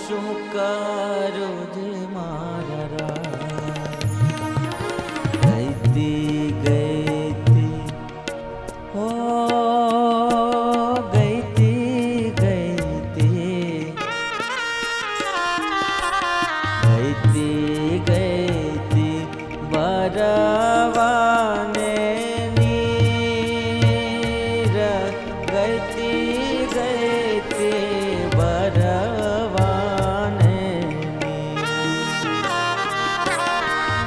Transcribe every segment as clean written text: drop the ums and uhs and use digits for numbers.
શું કરું જે મારા ગઈતી ગઈતી હો ગઈતી ગઈતી ગઈતી ગઈતી બરવાને નીર ગઈતી ગઈતી બરવાને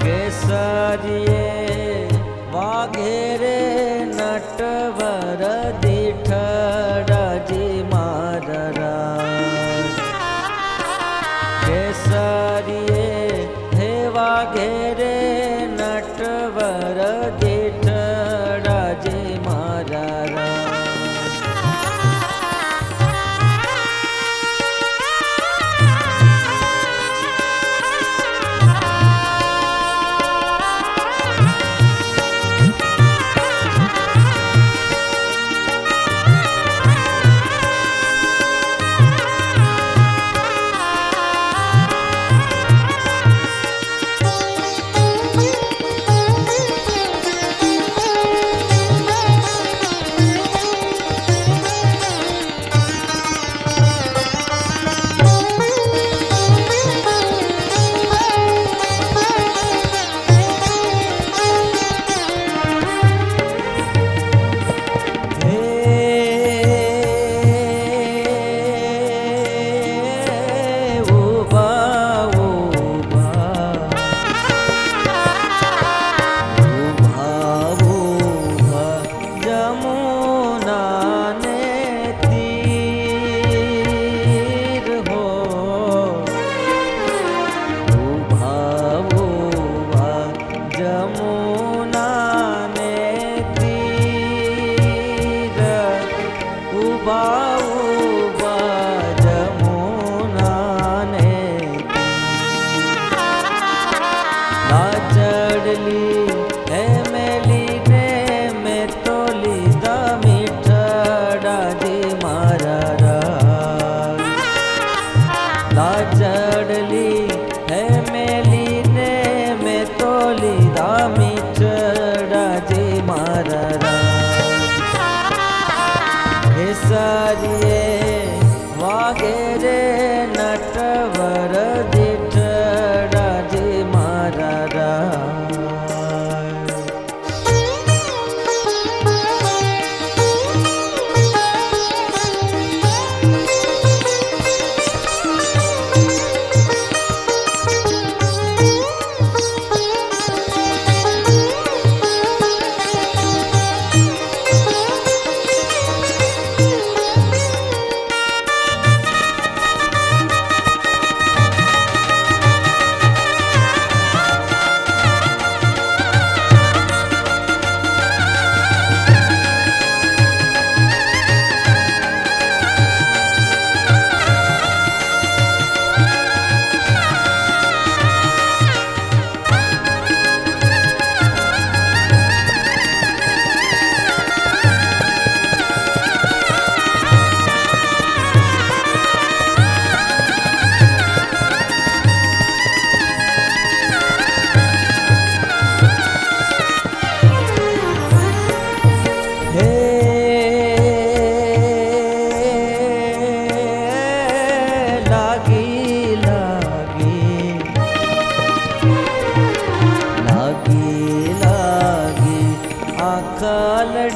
કેસરીએ વાઘેરે નટવર દીઠરાજી મારા કેસરીએ હે વાઘેરે નટવર દીઠરાજી મારા વાઘેરે નટવર દીઠરાજી મારા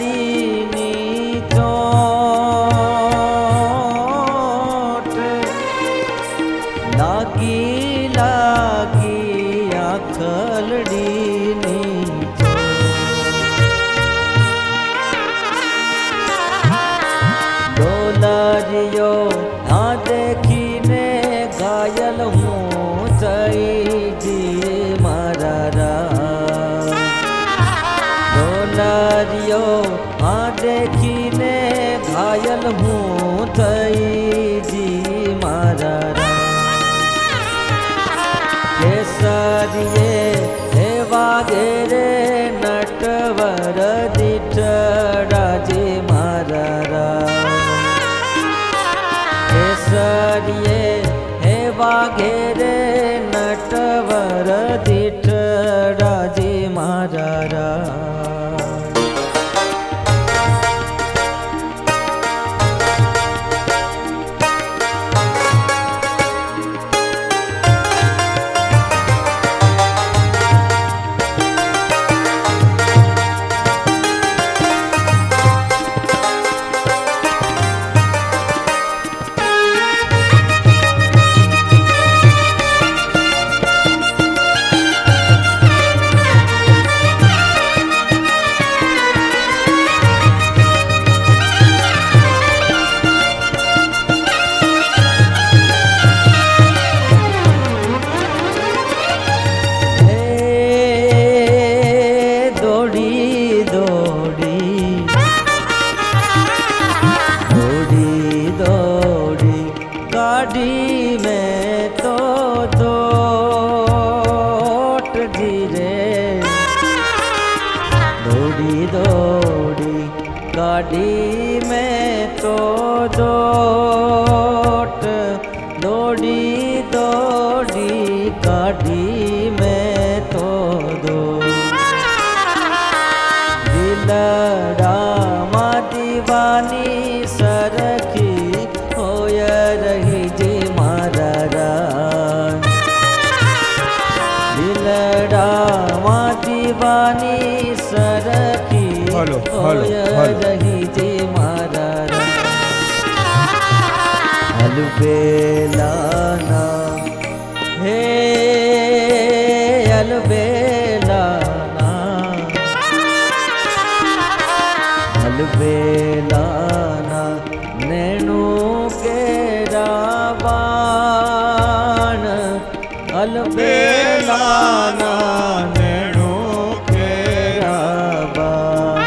ખલડીની ચોટ લાગી લાગી આ ખલડીની ડોલરિયો ના દેખીને ઘાયલ હું થઈ જી મારા આ દેખીને ઘાયલ હું થઈ જી મારા કેસરીએ હે વાઘેરે નટવર દીઠરાજી મારા કેસરીએ હે એવા ઘેરે નટવર દીઠડાજી મારા રા. गाड़ी में तो जोट दौड़ी दौड़ी गाड़ी में तो दो दिलड़ा मा दीवानी सरखी होय रही जी मारा रान दिलड़ा मा दीवानी सरखी होय रही जी मारा अलबेलाना हे अलबेलाना अलबेलाना नैनू के रावण अलबेलाना नैनू के रावण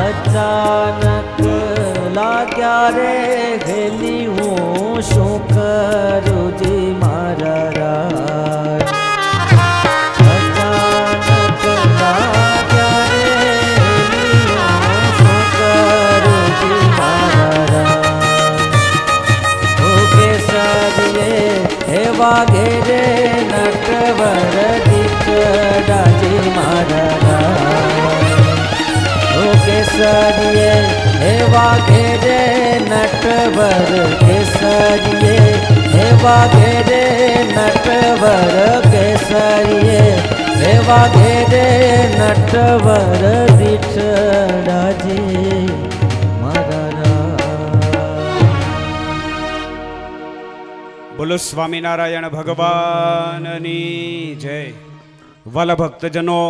अचानक लाग्या रे हेली हूँ शू करूँ जी मारा राज अचानक लाग्या रे हेली हूँ शू करूँ जी मारा राज ओ केसरिये हेवा घेरे नटवर दिखड़ा जी मारा राज ओ केसरिये हेवा घेरे नटवर केसरिये हेवा घेरे नटवर केसरिये हेवा घेरे नटवर दिठड़ाजी मारा बोलो स्वामीनारायण भगवाननी जय। वाला भक्तजनों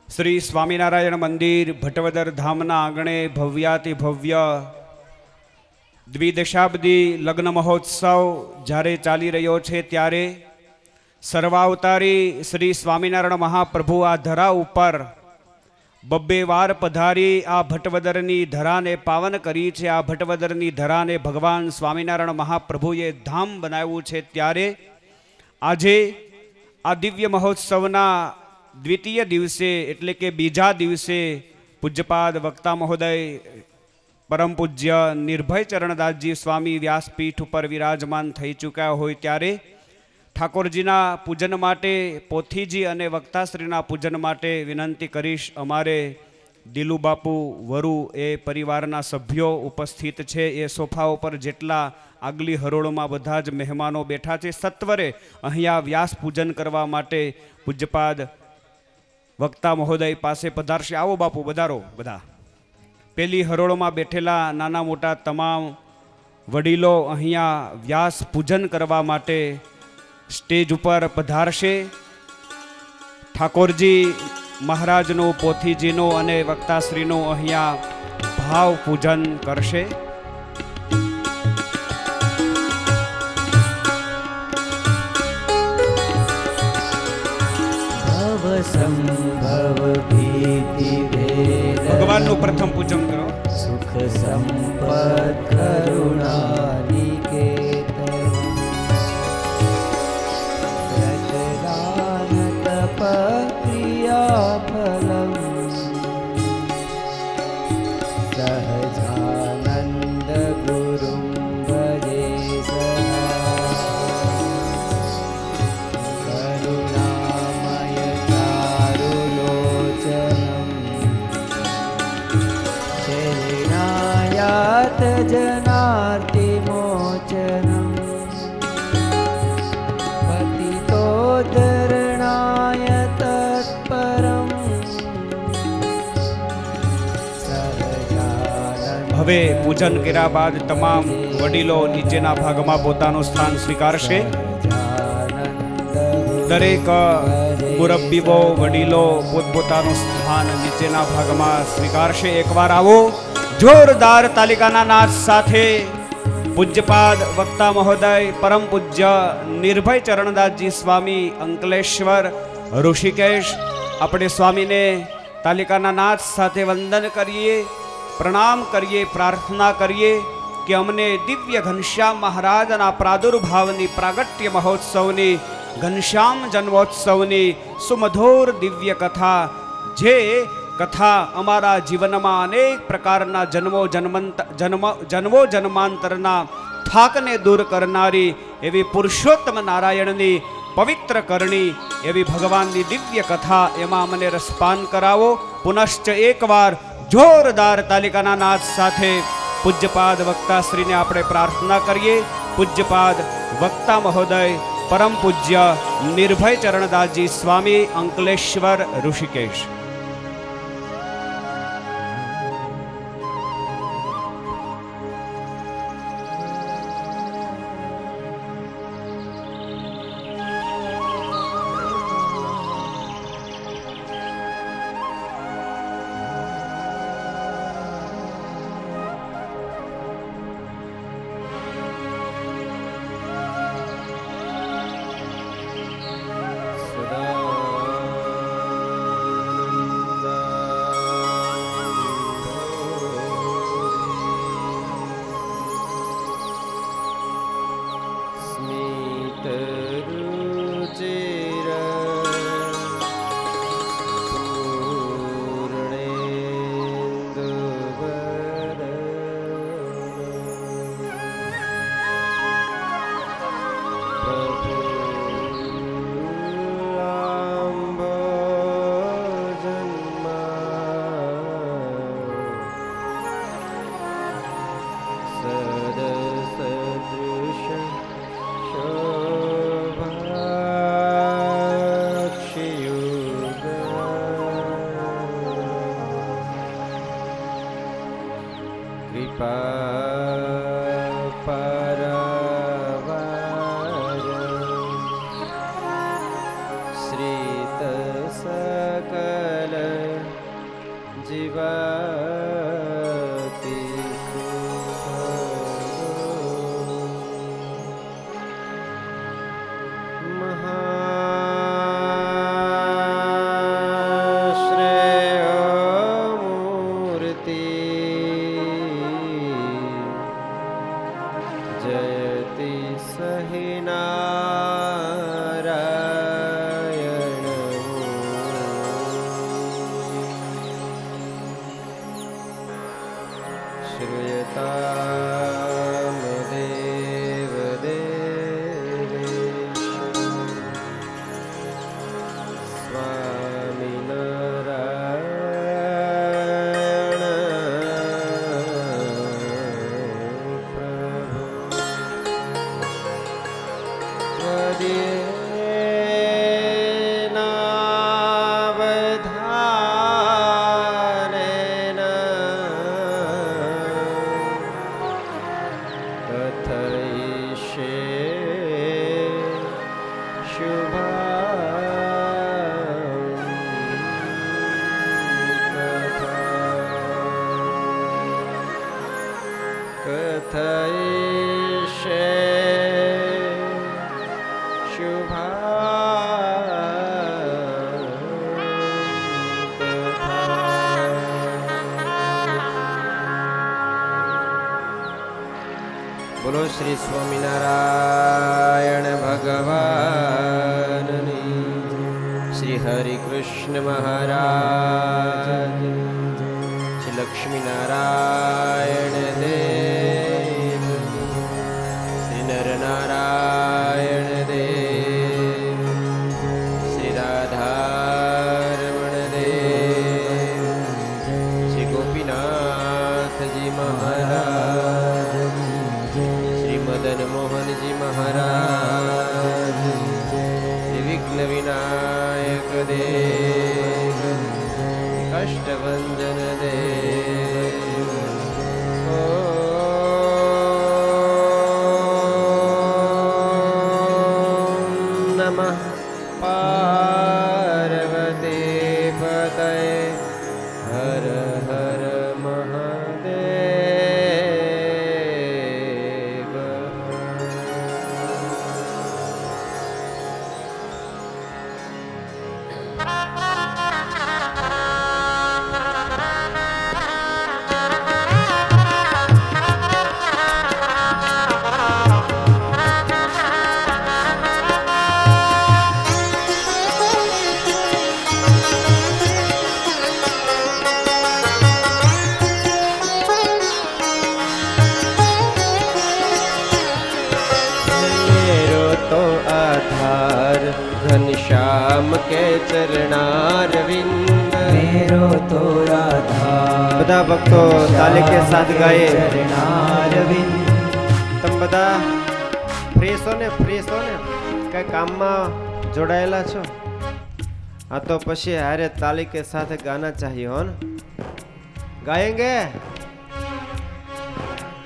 श्री स्वामीनारायण मंदिर भटवदर धामना आंगणे भव्याति भव्य द्विदशाब्दी लग्न महोत्सव જ્યારે ચાલી રહ્યો છે ત્યારે સર્વાવતારી શ્રી સ્વામિનારાયણ મહાપ્રભુ આ ધરા ઉપર બબ્બે વાર પધારી આ ભટવદરની ધરાને પાવન કરી છે। આ ભટવદરની ધરાને ભગવાન સ્વામિનારાયણ મહાપ્રભુએ ધામ બનાવ્યું છે ત્યારે આજે આ દિવ્ય મહોત્સવના द्वितीय दिवसे एटले के बीजा दिवसे पूज्यपाद वक्ता महोदय परम पूज्य निर्भय चरणदास जी स्वामी व्यासपीठ पर विराजमान थई चूक्या होय त्यारे ठाकोरजीना पूजन माटे पोथीजी अने वक्ताश्रीना पूजन माटे विनंती करीश। अमारे दिलू बापू वरु ए परिवारना सभ्यो उपस्थित छे। ए सोफा पर जेटला आगली हरोळमां बधा ज मेहमानो बैठा छे सत्वरे अहींया व्यास पूजन करवा माटे पूज्यपाद वक्ता महोदय पासे पधारशे। आवो बापू बधारो बधा। पेली हरोळ में बैठेला नाना मोटा तमाम वडीलो अहींया व्यास पूजन करवा माटे स्टेज पर पधारशे। ठाकोरजी महाराजनो पोथीजीनो अने वक्ताश्रीनो अहींया भाव पूजन करशे। संभव भीति भेद भगवान नु प्रथम पूजन करो। सुख संपद करुणा निकेत प्रजदान तप क्रिया फलम सहजानंद गुरुं भजे सदा जनार्तिमोचनम् पतितोद्धरणाय तत्परम् હવે પૂજન કર્યા બાદ તમામ વડીલો નીચેના ભાગમાં પોતાનું સ્થાન સ્વીકારશે. દરેક મુરબ્બીઓ વડીલો પોતપોતાનું સ્થાન નીચેના ભાગમાં સ્વીકારશે. એકવાર આવો જોરદાર તાલિકાના નાદ સાથે પૂજ્યપાદ વક્તા મહોદય પરમ પૂજ્ય નિર્ભય ચરણદાસજી સ્વામી અંકલેશ્વર ઋષિકેશ આપણે સ્વામીને તાલિકાના નાદ સાથે વંદન કરીએ, પ્રણામ કરીએ, પ્રાર્થના કરીએ કે અમને દિવ્ય ઘનશ્યામ મહારાજના પ્રાદુર્ભાવની પ્રાગટ્ય મહોત્સવની ઘનશ્યામ જન્મોત્સવની સુમધુર દિવ્ય કથા, જે કથા અમારા જીવનમાં અનેક પ્રકારના જન્મો જન્માંતરના થાકને દૂર કરનારી એવી પુરુષોત્તમ નારાયણની પવિત્ર કરણી એવી ભગવાનની દિવ્ય કથા, એમાં અમને રસપાન કરાવો. પુનશ્ચ એકવાર જોરદાર તાલિકાના નાદ સાથે પૂજ્યપાદ વક્તાશ્રીને આપણે પ્રાર્થના કરીએ. પૂજ્યપાદ વક્તા મહોદય પરમ પૂજ્ય નિર્ભય ચરણદાસજી સ્વામી અંકલેશ્વર ઋષિકેશ. બોલો શ્રી સ્વામિનારાયણ ભગવાનની, શ્રી હરિ કૃષ્ણ મહારાજ, શ્રી લક્ષ્મીનારાયણ દેવ, શ્રી નરનારાયણ દેવ, શ્રી રાધારમણ દેવ, શ્રી ગોપીનાથજી મહારાજ, तो आधार घनश्याम के चरणारविंद मेरो तो आधार બધા ભક્તો તાલી કે સાથ ગાયે ચરણારવિંદ તમે બધા ફ્રી છો ને કઈ કામમાં જોડાયેલા છો हाँ तो पशी हारे ताली के साथ गाना चाहिए हो ना गाएंगे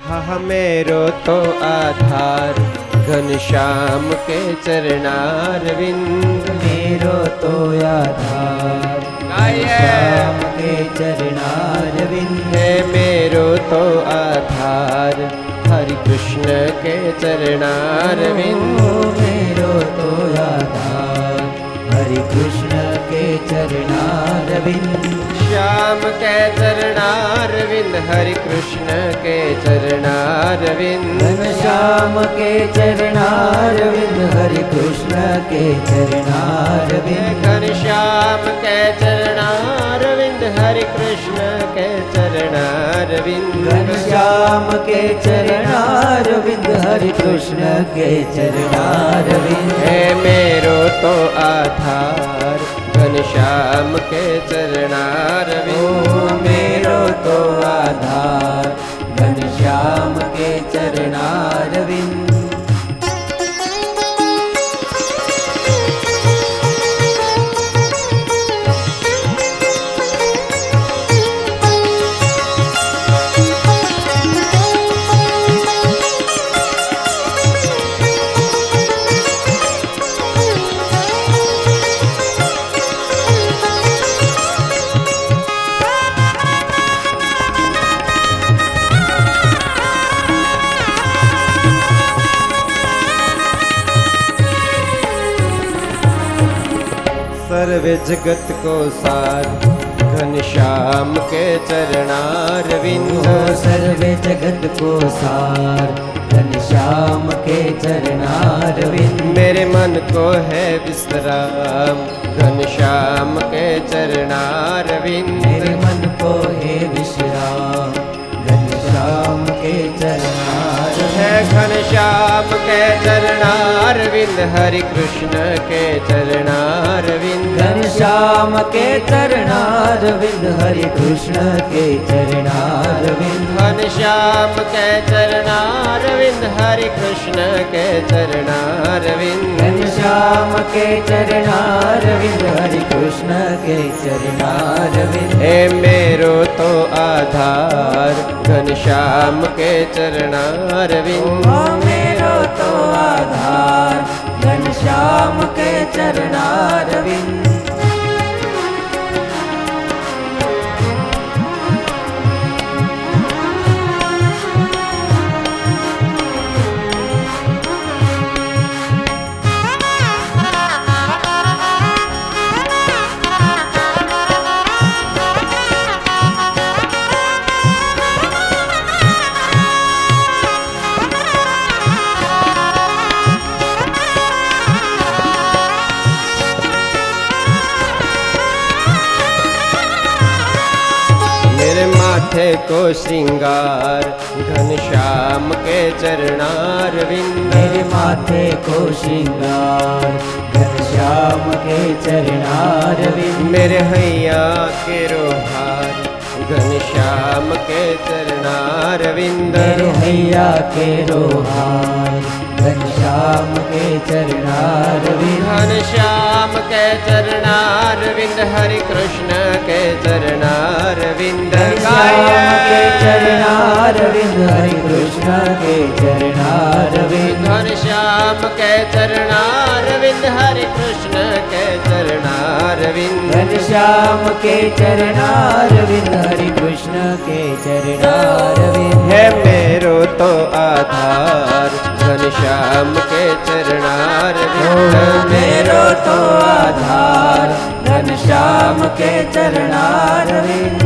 हाँ मेरो तो आधार घनश्याम के चरणारविंद मेरो तो आधार घनश्याम के चरणारविंद है मेरो तो आधार हरि कृष्ण के चरणारविंद मेरो तो आधार हरि कृष्ण के चरणारविंद श्याम के चरणारविंद हरि कृष्ण के चरणारविंद घनश्याम के चरणारविंद हरि कृष्ण के चरणारविंद घनश्याम के चरणारविंद हरि कृष्ण के चरणारविंद घनश्याम के चरणारविंद हरि कृष्ण के चरणारविंद है मेरो तो आधार घनश्याम के चरणारविंद मेरो तो आधार घनश्याम के चरणारविंद सर्वे जगत को सार घनश्याम के चरणारविंद सर्वे जगत को सार घनश्याम के चरणारविंद मेरे मन को है विश्राम घनश्याम के चरणारविंद मेरे मन को है विश्राम घनश्याम के चरणारविंद है घनश्याम के चरणारविंद हरि कृष्ण के चरणारविंद घनश्याम के चरणारविंद हरि कृष्ण के चरणारविंद घनश्याम के चरणारविंद हरि कृष्ण के चरणारविंद घनश्याम के चरणारविंद हरि कृष्ण के चरणारविंद हे मेरो तो आधार घनश्याम के चरणारविंद मेरो तो आधार घनश्याम के चरणारविंद माथे को श्रृंगार घनश्याम के चरणारविंद मेरे माथे को श्रृंगार घनश्याम के चरणारविंद मेरे हैया के रोहार घनश्याम के चरणारविंद मेरे हैया के रोहार घनश्याम के चरणारविंद घनश्याम के चरणारविंद हरि कृष्ण के चरणारविंद घनश्याम के चरणारविंद हरि कृष्ण के चरणारविंद घनश्याम के चरणारविंद हरि कृष्ण के चरणारविंद घनश्याम के चरणारविंद हरि कृष्ण के चरणारविंद है मेरो तो आधार घनश्याम के चरणारविंद मेरो तो आधार घनश्याम के चरणारविंद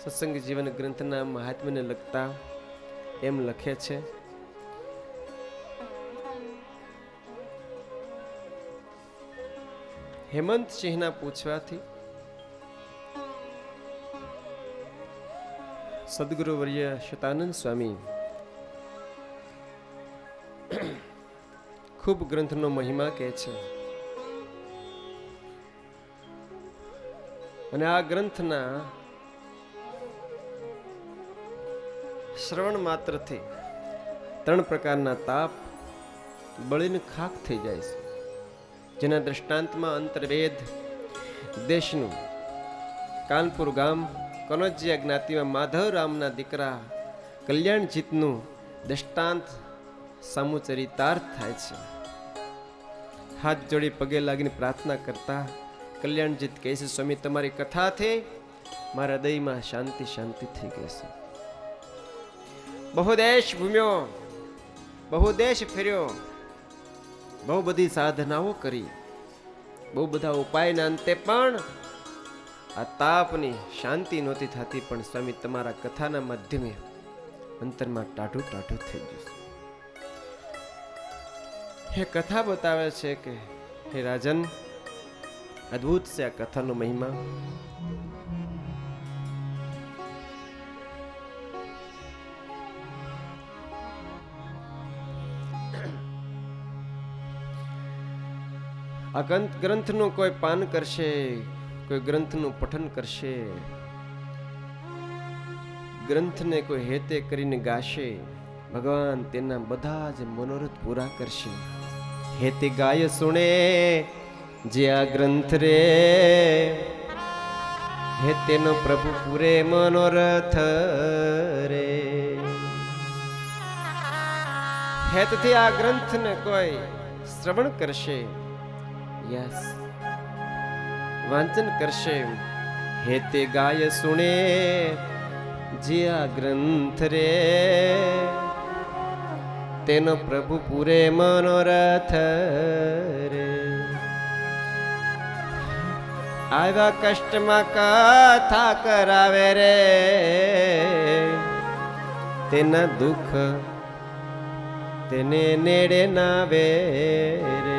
સત્સંગ જીવન ગ્રંથના મહાત્મ્યને લગતા એમ લખે છે, હેમંતસિંહના પૂછવાથી સદગુરુવર્ય શતાનંદ સ્વામી ખૂબ ગ્રંથનો મહિમા કહે છે અને આ ગ્રંથના શ્રવણ માત્રથી 3 પ્રકારના તાપ બળીને ખાક થઈ જાય છે, જેના દ્રષ્ટાંતમાં અંતર્વેદ દેશનું કાનપુર ગામ કનોજિયા જ્ઞાતિમાં માધવરામના દીકરા કલ્યાણજીતનું દ્રષ્ટાંત સામુચરિતાર્થ થાય છે. હાથ જોડી પગે લાગીને પ્રાર્થના કરતા કલ્યાણજીત કહે છે, સ્વામી તમારી કથાથી મારા હૃદયમાં શાંતિ શાંતિ થઈ ગઈ છે. બહુ દેશ ભૂમ્યો, બહુ દેશ ફેર્યો, બહુ બધી સાધનાઓ કરી, બહુ બધા ઉપાયના અંતે પણ આ તાપની શાંતિ નહોતી થતી, પણ સ્વામી તમારા કથાના માધ્યમે અંતરમાં ટાઢું ટાઢું થઈ ગયું છે. એ કથા બતાવે છે કે હે રાજન, અદ્ભુત છે આ કથાનો મહિમા. આ ગ્રંથનું કોઈ પાન કરશે, કોઈ ગ્રંથનું પઠન કરશે, ગ્રંથને કોઈ હેતે કરીને ગાશે, ભગવાન તેના બધા જ મનોરથ પૂરા કરશે. હેતે ગાય સુણે જે આ ગ્રંથ રે, હે તેનો પ્રભુ પૂરે મનોરથ રે. હેતથી આ ગ્રંથને કોઈ શ્રવણ કરશે, યસ વાંચન કરશે, હેતે ગાય સુણે જે આ ગ્રંથ રે, તેનો પ્રભુ પૂરે મનોરથ રે. આવ્યા કષ્ટમાં કથા કરાવે રે, તેના દુઃખ તેને નેડે નાવે રે.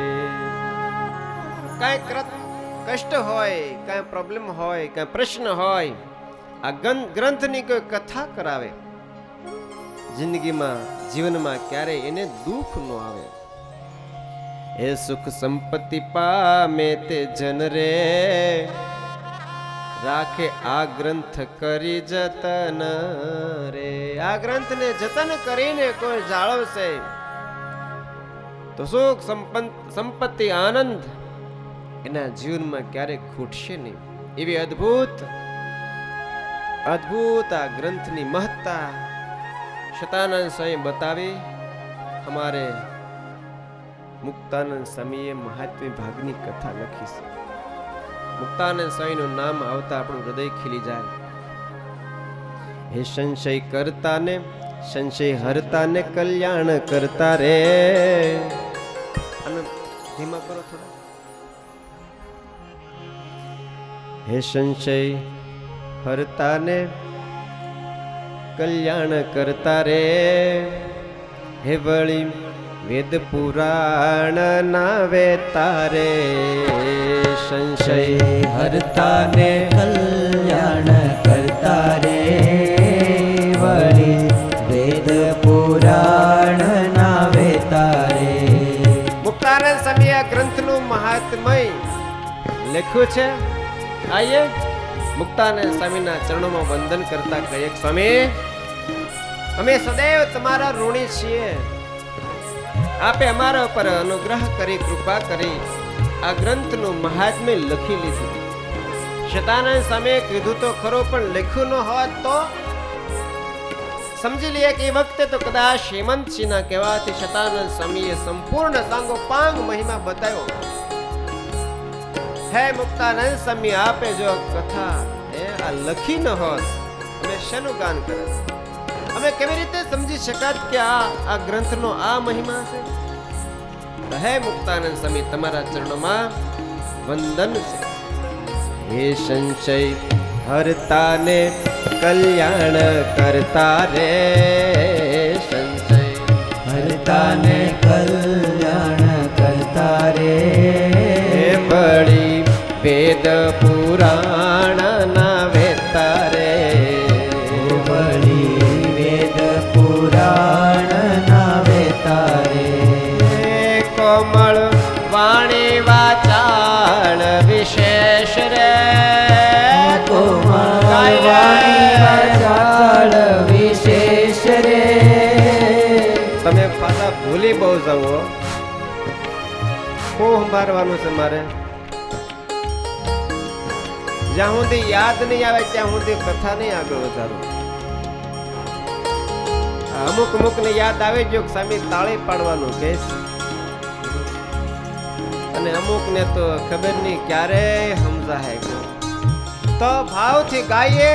કાંઈ કષ્ટ હોય, કાંઈ પ્રોબ્લેમ હોય, કાંઈ પ્રશ્ન હોય, આ ગ્રંથની કોઈ કથા કરાવે, જિંદગીમાં જીવનમાં ક્યારેય એને દુઃખ ન આવે. એ સુખ સંપત્તિ પામે તે જન રે, રાખે આ ગ્રંથ કરી જતન રે. આ ગ્રંથને જતન કરીને કોઈ જાળવશે તો સુખ સંપત્તિ આનંદ એના જીવનમાં ક્યારેય ખૂટશે નહીં. એવી અદ્ભુત અદ્ભુત આ ગ્રંથની મહત્તા શતાનંદ સ્વામી બતાવી. અમારે મુક્તાનંદ સ્વામીએ મહાત્મ્ય ભાગની કથા લખી છે. મુક્તાનંદ સ્વામીનું નામ આવતા આપણું હૃદય ખીલી જાય. હે સંશય કરતા ને સંશય હરતા ને કલ્યાણ કરતા રે. અને ધીમા કરો થોડા. હે સંશય હરતા ને કલ્યાણ કરતા રે, હે વળી વેદ પુરાણ ના વેતા રે. સંશય હરતા ને કલ્યાણ કરતા રે, વળી વેદ પુરાણ ના વેતા રે. મુક્તાનંદ સ્વામી આ ગ્રંથનું મહાત્મય લખ્યું છે. આઈએ મુક્તાનંદ સ્વામીના ચરણોમાં વંદન કરતા કહીએ, સ્વામી અમે સદૈવ તમારા ઋણી છીએ. આપે અમારા ઉપર અનુગ્રહ કરી, કૃપા કરી આ ગ્રંથનું મહાત્મ્ય લખી લીધું. શતાનંદ સ્વામીએ કીધું તો ખરો, પણ લખ્યું ન હોત તો સમજી લઈએ કે એ વખતે તો કદાચ હેમંતસિંહના કહેવાથી શતાનંદ સ્વામીએ સંપૂર્ણ સાંગો પાંગ મહિમા બતાવ્યો. હે મુક્તાનંદ સ્વામી, આપે જો કથા આ લખી ન હોત, અમે શેનું ગાન કરે? અમે કેવી રીતે સમજી શકાત કે આ ગ્રંથનો આ મહિમા છે? હે મુક્તાનંદ સ્વામી, તમારા ચરણોમાં વંદન છે. હે સંશય હરતા ને કલ્યાણ કરતા રે સંજય હરતાને કલ્યાણ કરતા રે પડી વેદ પુરાણ ના વેતા રે બળી વેદ પુરાણ ના વેતા રે કોમળ વાણી વાચાળ વિશેષ રે કોમળ વાણી વાચાળ વિશેષ રે તમે પાછા ભૂલી બહુ જાઓ હું મારવાનું છે મારે જ્યાં સુધી યાદ નહીં આવે ત્યાં સુધી કથા નહીં આગળ વધારું અમુક ને યાદ આવે જો સામે તાળી પાડવાનું કે અને અમુક ને તો ખબર નહીં ક્યારે સમજાય તો ભાવથી ગાઈએ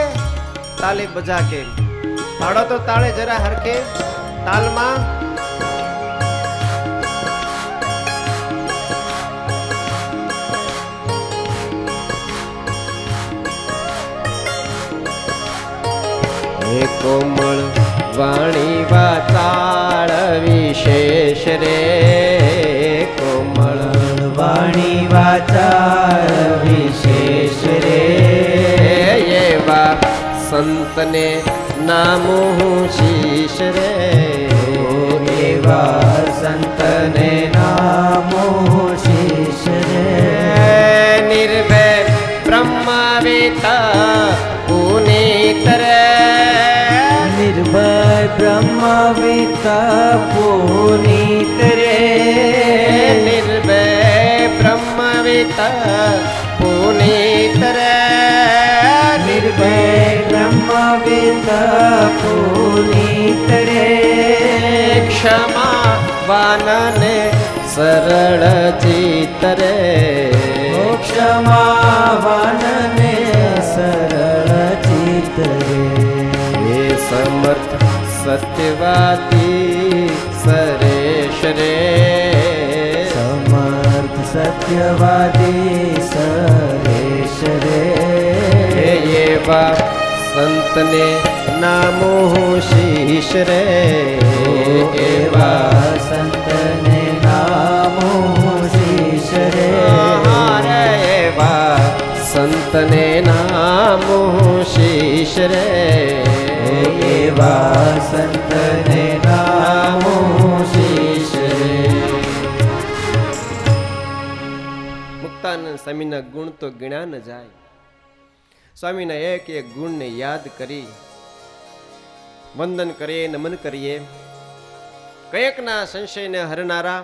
તાલી બજા કે પાડો તો તાળે જરા હરકે તાલમાં કોમળ વાણી વાચાળ વિશેષ રે કોમળ વાણી વાચાળ વિશેષ રે એવા સંતને નામો શીશ રે એવા સંતને નામો શીશ રે નિર્ભય બ્રહ્મવેતા પુનીત રે નિર્ભય બ્રહ્મવેતા પુનીત રે નિર્ભય બ્રહ્મવેતા પુનીત રે નિર્ભય બ્રહ્મવેતા પુનીત રે ક્ષમા વાનને સરળ ચિત્ત રે ક્ષમાવાનને સરળ ચિત્ત રે હે સમર્થ સત્યવાદી સરેશ રે સમર્થ સત્યવાદી સરેશ રે એવા સંતને નામો શીશ રે એવા સંતને નામો શીશ રે એવા સંતને નામો શીશ રે એવા સંતને નામો શીશ રે મુક્તાનંદ સ્વામીના ગુણ તો ગણ્યા ન જાય સ્વામીના એક એક ગુણને યાદ કરી વંદન કરીએ નમન કરીએ કયેકના સંશયને હરનારા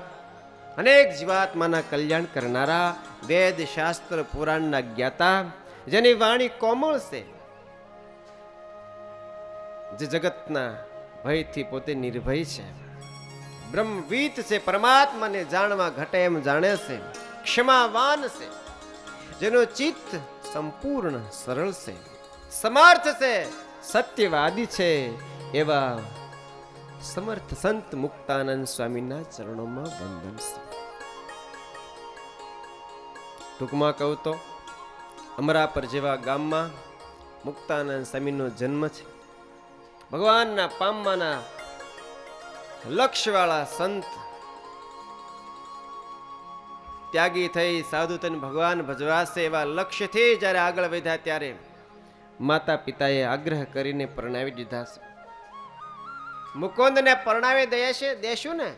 અનેક જીવાત્માના કલ્યાણ કરનારા વેદ શાસ્ત્ર પુરાણના જ્ઞાતા જેની વાણી કોમળ છે જે જગતના ભયથી પોતે નિર્ભય છે બ્રહ્મવીત છે પરમાત્માને જાણવા ઘટે એમ જાણે છે ક્ષમાવાન છે જેનો ચિત્ત સંપૂર્ણ સરળ છે સમર્થ છે સત્યવાદી છે એવા સમર્થ સંત મુક્તાનંદ સ્વામીના ચરણોમાં વંદન છે ટૂંકમાં કહું તો અમરાપર જેવા ગામમાં મુક્તાનંદ સ્વામીનો જન્મ છે ભગવાનના પામવાના લક્ષ્યવાળા સંત ત્યાગી થઈ સાધુ થઈને ભગવાન ભજવાશે એવા લક્ષ્યથી જ્યારે આગળ વધ્યા ત્યારે માતા પિતાએ આગ્રહ કરીને પરણાવી દીધા છે મુકુંદને પરણાવી દેશું ને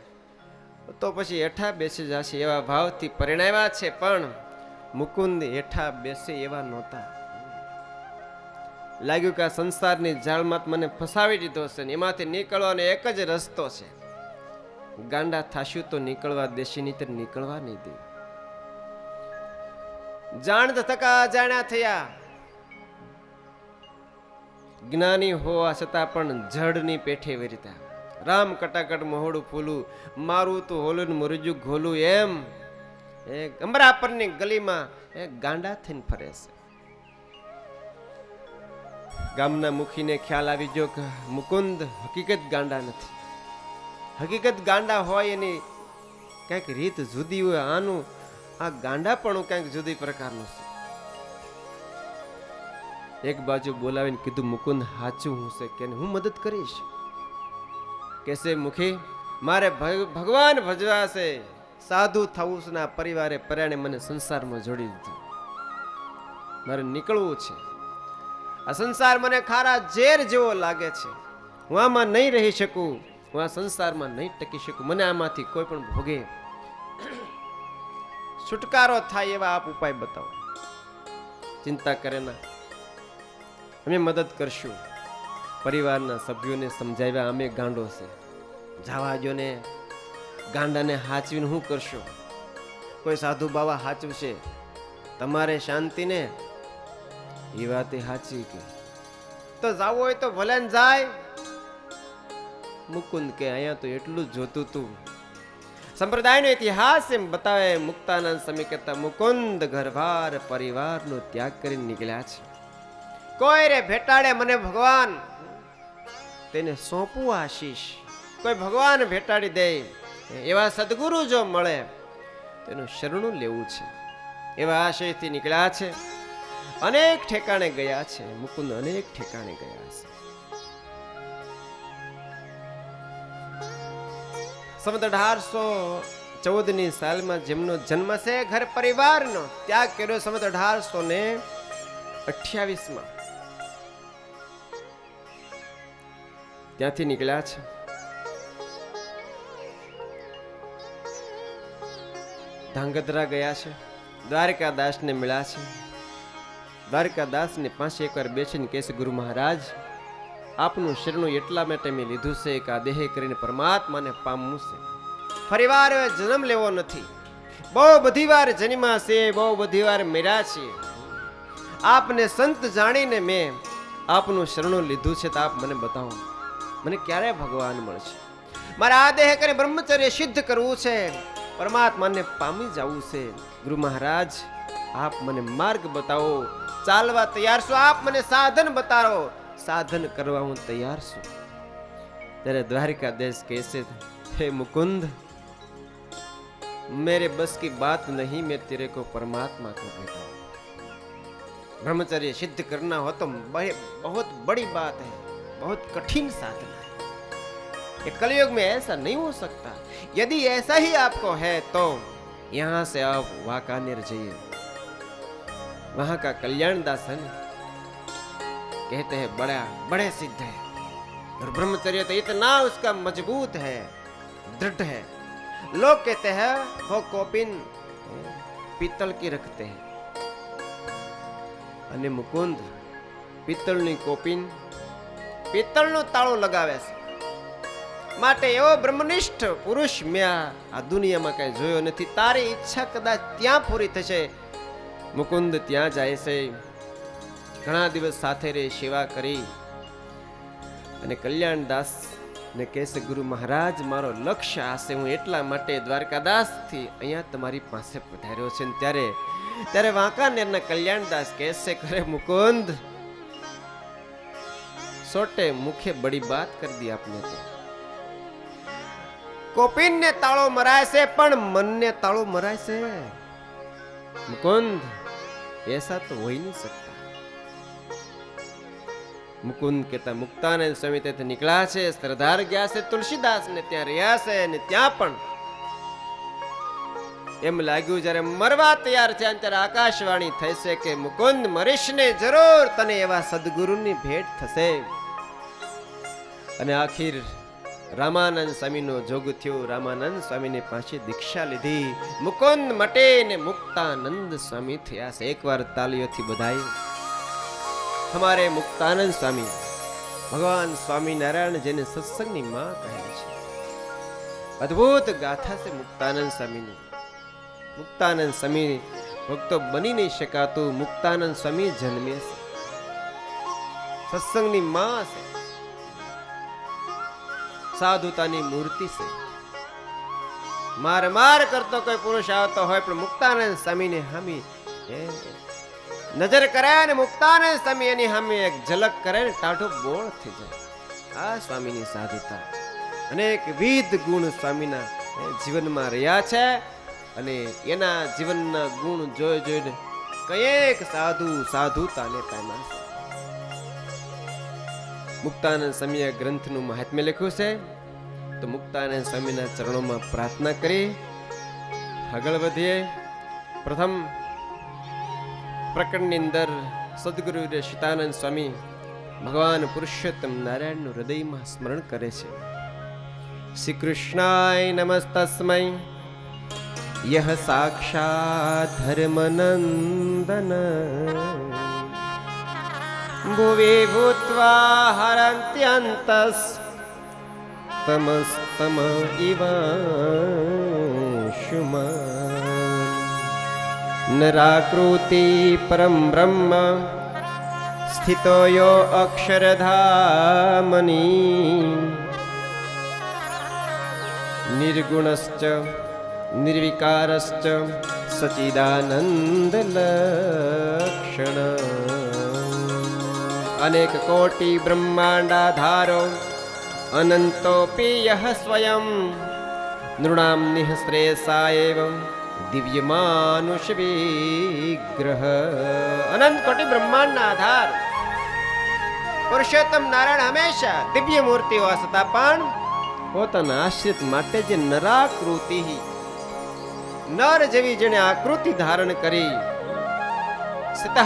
તો પછી હેઠા બેસી જશે એવા ભાવથી પરણાવ્યા છે પણ મુકુંદ હેઠા બેસે એવા નહોતા લાગ્યું કે આ સંસારની જાળમાં મને ફસાવી દીધો છે ને એમાંથી નીકળવાનો એક જ રસ્તો છે ગાંડા થાશું તો નીકળવા દેશી નહીં નીકળવા નહીં દે જાણત થકા જાણ્યા થયા જ્ઞાની હોવા છતાં પણ જડની પેઠે વેરીતા રામ કટાકટ મોહડું ફૂલું મારું તો હોલું મરજું ઘોલું એમ અમરાપરની ગલીમાં ગાંડા થઈને ફરે છે ગામના મુખીને ખ્યાલ આવી ગયો કે મુકુંદ હકીકત ગાંડા નથી હકીકત ગાંડા હોય એની કંઈક રીત જુદી હોય આનું આ ગાંડા પણ કંઈક જુદી પ્રકારનું છે એક બાજુ બોલાવીને કીધું, મુકુંદ હાચું હું છે કે હું મદદ કરીશ. કેસે મુખી, મારે ભગવાન ભજવા છે, સાધુ થવું છે, ના પરિવારે પર્યાણે મને સંસારમાં જોડી દીધું. મારે નીકળવું છે. આ સંસાર મને ખારા ઝેર જેવો લાગે છે. હું આમાં નહીં રહી શકું, હું આ સંસારમાં નહીં ટકી શકું. મને આમાંથી કોઈ પણ ભોગે છુટકારો થાય એવા આપ ઉપાય બતાવો. ચિંતા કરે ના, અમે મદદ કરશું. પરિવારના સભ્યોને સમજાવ્યા, અમે ગાંડો છે, જવા દો ને, ગાંડાને હાચવીને શું કરશો? કોઈ સાધુ બાવા હાચવશે, તમારે શાંતિ ને. એ વાત હાચી કે તો જાવું હોય તો ભલે ને જાય. મુકુંદ કે અહીંયા તો એટલું જ જોતું તું. સંપ્રદાયનો ઇતિહાસ એમ બતાવે, મુક્તાનંદ સ્વામી કહેતા, મુકુંદ ઘરબાર પરિવારનો ત્યાગ કરીને નીકળ્યા છે. કોઈ રે ભેટાડે મને ભગવાન, તેને સોંપવું આશીષ. કોઈ ભગવાન ભેટાડી દે એવા સદગુરુ જો મળે તેનું શરણું લેવું છે, એવા આશયથી નીકળ્યા છે. અનેક ઠેકાણે ગયા છે મુકુંદ, અનેક ઠેકાણે ગયા છે. સંવત 1814 સાલમાં જેમનો જન્મ છે, ઘર પરિવારનો ત્યાગ કર્યો સંવત 1828 ત્યાંથી નીકળ્યા છે. ધાંગધ્રા ગયા છે, દ્વારકાદાસને મળ્યા છે. દ્વારકાદાસને પાસે એકવાર બેસીને કહે છે, ગુરુ મહારાજ, આપનું શરણું એટલા માટે મેં લીધું છે કે આ દેહ કરીને પરમાત્માને પામવું છે. ફરીવાર જન્મ લેવો નથી. બહુ બધી વાર જન્મ્યા છે, બહુ બધી વાર મર્યા છે. આપને સંત જાણીને મેં આપનું શરણું લીધું છે, તો આપ મને બતાવો, મને ક્યારે ભગવાન મળશે? મારે આ દેહ કરીને બ્રહ્મચર્ય સિદ્ધ કરવું છે, પરમાત્માને પામી જવું છે. ગુરુ મહારાજ, આપ મને માર્ગ બતાવો. ચાલવા તૈયાર છું, આપ મને સાધન બતાવો, સાધન કરવા હું તૈયાર છું. ત્યારે દ્વારિકાધીશ કહેશે, હે મુकुंद, मेरे बस की बात नहीं, मैं तेरे को परमात्मा को कहता हूं. ब्रह्मचर्य सिद्ध करना हो तो बहुत बड़ी बात है, बहुत कठिन साधना है. ये कलयुग में ऐसा नहीं हो सकता. यदि ऐसा ही आपको है तो यहां से आप वाकानेर जाइए. वहां का कल्याण दास है, कहते हैं बड़ा बड़े सिद्ध है, और ब्रह्मचर्य तो इतना उसका मजबूत है, दृढ़ है. लोग कहते हैं वो कोपिन पीतल की रखते हैं, અને મુકુંદ પિત્તળની કોપિન પિત્તળનો તાળો લગાવે છે. માટે એવો બ્રહ્મનિષ્ઠ પુરુષ મેં આ દુનિયામાં કઈ જોયો નથી. તારી ઈચ્છા કદાચ ત્યાં પૂરી થશે. મુકુંદ ત્યાં જાય છે, ઘણા દિવસ સાથે રહી, સેવા કરી, અને કલ્યાણદાસ ને કહેશે, ગુરુ મહારાજ, મારો લક્ષ્ય આ છે, હું એટલા માટે દ્વારકાદાસ થી અહીંયા તમારી પાસે પધાર્યો છે. ત્યારે વાંકાનેરના કલ્યાણદાસ કહેશે, કરે મુકુંદ, સોટે મુખે બડી બાત કરી દી આપને. તો કોપિન ને તાળો મરાય છે, પણ મનને તાળો મરાય છે. મુકુંદ, ऐसा तो हो ही नहीं सकता. મુકુંદ કહેતા, મુક્તાનંદ સ્વામી ત્યાંથી નીકળ્યા છે, સરદાર ગયા છે, તુલસીદાસ ને ત્યાં રહ્યા છે, અને ત્યાં પણ એમ લાગ્યું જ્યારે મરવા તૈયાર છે ત્યારે આકાશવાણી થઈ છે કે મુકુંદ મરીશ ને જરૂર તને એવા સદગુરુની ભેટ થશે. અને આખીર રામાનંદ સ્વામીનો જોગ થયો. રામાનંદ સ્વામીની પાસે દીક્ષા લીધી. મુકુંદ મટે ને મુક્તાનંદ સ્વામી થયા છે. એકવાર તાલીઓથી બધાઈ. हमारे मुक्तानंद स्वामी भगवान स्वामी नारायण જેને સત્સંગની માં કહે છે. અદ્ભુત ગાથા છે મુક્તાનંદ સ્વામીની. મુક્તાનંદ સ્વામી ભક્તો બની નહીં શકાતું. મુક્તાનંદ સ્વામી જન્મે છે, સત્સંગની માં છે, સાધુતાની મૂર્તિ છે. માર કરતો કોઈ પુરુષ આવતો હોય પણ મુક્તાનંદ સ્વામીને હામી નજર કરે ને મુક્તાનંદ સ્વામી એની સામે એક ઝલક કરે ને ટાઢો બોળ થઈ જાય. આ સ્વામીની સાધુતા. અનેક વિધ ગુણ સ્વામીના જીવનમાં રહ્યા છે, અને એના જીવનના ગુણ જોઈને કયેક સાધુતાને પામ્યા છે. મુક્તાનંદ સ્વામીએ ગ્રંથનું મહાત્મ્ય લખ્યું છે, તો મુક્તાનંદ સ્વામીના ચરણોમાં પ્રાર્થના કરી આગળ વધીએ. પ્રથમ પ્રકરણની અંદર સદગુરુ શિતાનંદ સ્વામી ભગવાન પુરુષોત્તમ નારાયણનું હૃદયમાં સ્મરણ કરે છે. શ્રી કૃષ્ણાય નમસ્તસ્મૈ યહ સાક્ષાત ધર્મનંદન ભુવિ ભૂત્વા હરન્ત્યંતસ તમસ્તમ ઇવાંશુમાન નરાકૃતિ પરમ બ્રહ્મ સ્થિતો યો અક્ષરધામની નિર્ગુણશ્ચ નિર્વિકારશ્ચ સચિદાનંદ લક્ષણ અનેક કોટિ બ્રહ્માંડાધારો અનંતોપી યહ સ્વયં નૃણામ નિઃશ્રેષા એવં દિવ્યમાનુષ વિગ્રહ. અનંત કોટિ બ્રહ્માંડના આધાર પુરુષોત્તમ નારાયણ હંમેશા દિવ્ય મૂર્તિ હોવા છતાં પણ પોતાના આશ્રિત માટે જે નરાકૃતિ નર જેવી જેને આકૃતિ ધારણ કરી સતઃ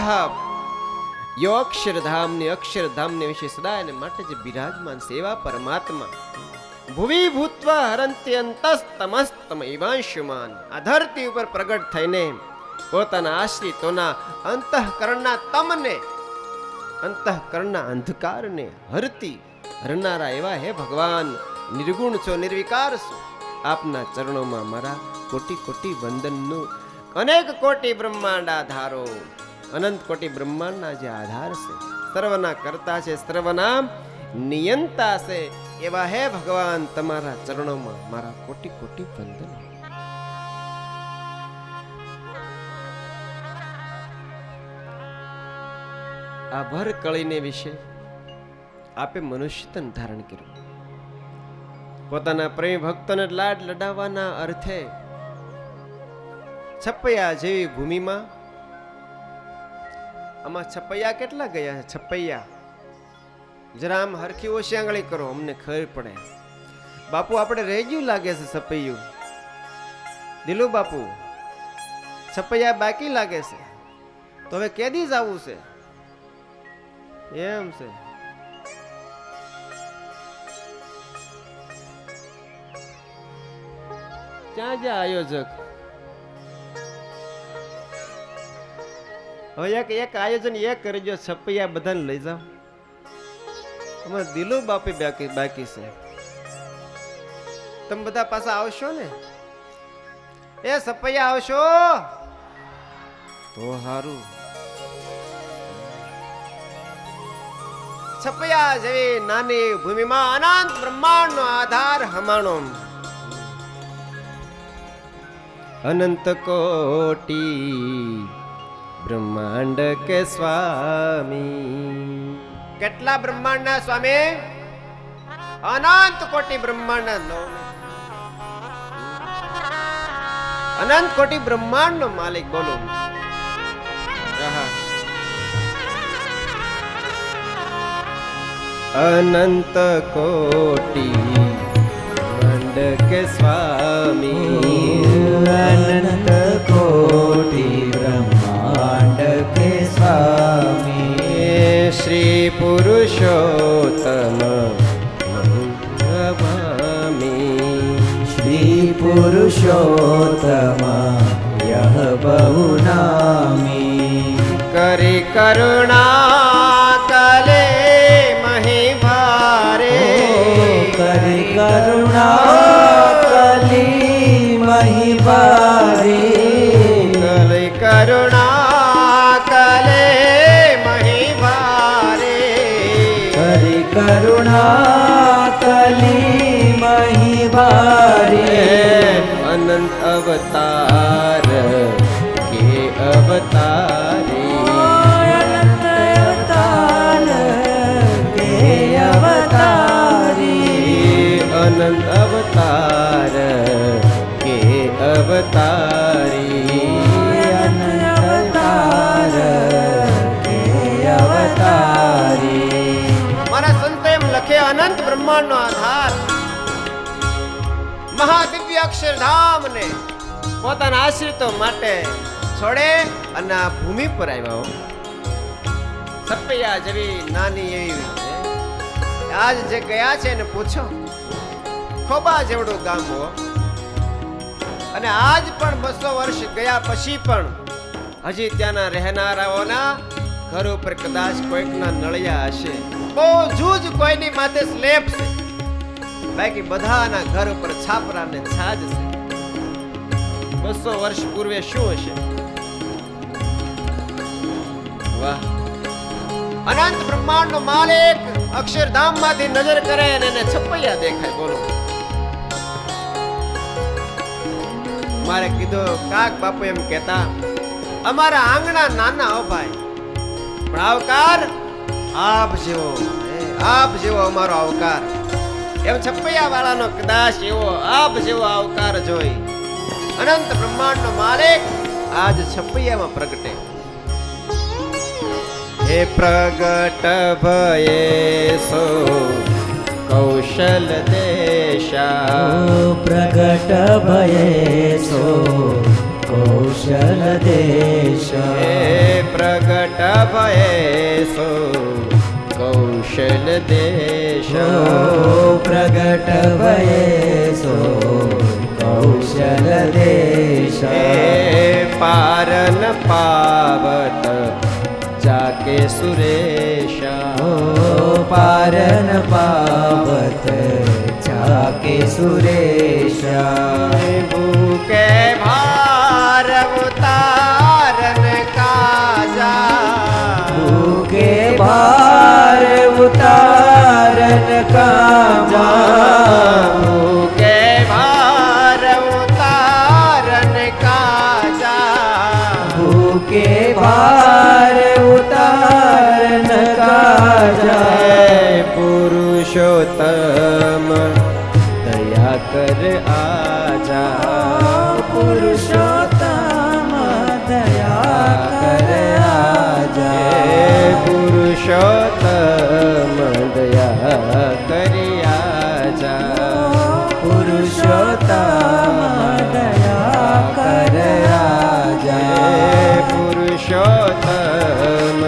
યો અક્ષરધામને વિશે સદા એને માટે જે બિરાજમાન સેવા પરમાત્મા ભુવિ ભૂત્વા હરંત્યંતસ્તમસ્તમ ઇવાંશુમાન આ ધરતી ઉપર પ્રગટ થઈને પોતાના આશ્રિતોના અંતઃકરણના તમને અંતઃકરણના અંધકારને હરનારા એવા હે ભગવાન, નિર્ગુણ છો, નિર્વિકાર છો. આપના ચરણોમાં મારા કોટી કોટી વંદનનું. અનેક કોટી બ્રહ્માંડ આધારો, અનંત કોટી બ્રહ્માંડના જે આધાર છે, સર્વના કરતા છે, સર્વના નિયંતા છે એવા હે ભગવાન, તમારા ચરણોમાં મારા કોટી કોટી વંદન. આ ભર કળીને વિશે આપે મનુષ્ય તન ધારણ કર્યું. પોતાના પ્રેમ ભક્તોને લાડ લડાવવાના અર્થે છપૈયા જેવી ભૂમિમાં, આમાં છપૈયા કેટલા ગયા છે? છપૈયા જરા આમ હરખી ઓછી આંગળી કરો, અમને ખબર પડે. બાપુ આપણે રહી ગયું લાગે છે છપૈયું. દિલુ બાપુ છપૈયા બાકી લાગે છે, તો હવે કેદી જ આવું છે? એમ છે. ક્યાં જ્યાં આયોજક? હવે એક આયોજન એ કરજો, છપૈયા બધાને લઈ જાઓ. અમારે દિલુ બાપી બાકી છે. તમે બધા પાછા આવશો ને? એ છપૈયા આવશો તો હારું. છપૈયા જેવી નાની ભૂમિમાં અનંત બ્રહ્માંડ નો આધાર હમાણો. અનંત કોટી બ્રહ્માંડ કે સ્વામી. કેટલા બ્રહ્માંડ ના સ્વામી? અનંત કોટી બ્રહ્માંડ અનંત કોટી બ્રહ્માંડ નો માલિક. બોલો. અનંત કોટી બ્રહ્માંડ કે સ્વામી. અનંત કોટી બ્રહ્માંડ કે સ્વામી. શ્રી પુરુષોત્તમ ભવામી. શ્રી પુરુષોત્તમ યહ બહુ નામી. કરી કરુણા કલે મહી ભારે. કરી કરુણા કલી મહી ભારી. કરી કરુણા કલે મહી ભારે. કરી કરુણા કલી મહી ભારી. અનંત અવતાર કે અવતારી. અનંત અવતાર કે અવતારી. અનંત અવતાર કે અવતારી. અનંત અવતાર કે અવતારી. મારા સંતોએ બ્રહ્માંડનો આધાર મહાદિવ્ય અક્ષરધામને પોતાના આશ્રિતો માટે છોડે અને આ ભૂમિ પર આવ્યા હો. સપૈયા જેવી નાની એવી આજ જે ગયા છે એને પૂછો, ખોબા જેવડું ગામ હો. અને આજ પણ 200 વર્ષ ગયા પછી પણ હજી ત્યાંના રહેનારાઓના ઘર ઉપર કદાચ કોઈકના નળિયા હશે. બહુ જૂજ કોઈની માથે સ્લેબ છે, બાકી બધાના ઘર ઉપર છાપરા ને છાજ છે. 200 વર્ષ પૂર્વે શું હશે? વાહ! અનંત બ્રહ્માંડ નો માલિક અક્ષરધામ માંથી નજર કરે અને એને છપૈયા દેખાય. બોલો, મારે કીધું કાક બાપુ એમ કહેતા, અમારા આંગણા નાના હો ભાઈ, પણ આવકાર આપ જેવો અમારો આવકાર. એમ છપૈયા વાળાનો કદાચ એવો આપ જેવો આવકાર જોઈ અનંત બ્રહ્માંડ નો માલિક આજ છપૈયામાં પ્રગટે. હે પ્રગટ ભયે સો કૌશલ દેશા, પ્રગટ ભયે સો કૌશલ દેશા. હે પ્રગટ ભયે સો કૌશલ દેશા, પ્રગટ ભયે સો કૌશલ દેશા. હે પારન પાવત જાકે સુરેશા, પારન પાવત જાકે સુરેશા. ભૂકે ભાર ઉતારન કાજા, ભૂકે ભાર ઉતારન કાજા, ભૂકે ભાર ઉતારન કાજા, ભૂકે ભાર ઉતારન કાજા. પુરુષોત્તમ દયા કર આજા, પુરુષોત્તમ દયા કર આજા. પુરુષોત્તમ દયા કરી આજા, પુરુષોત્તમ દયા કર આજા. પુરુષોત્તમ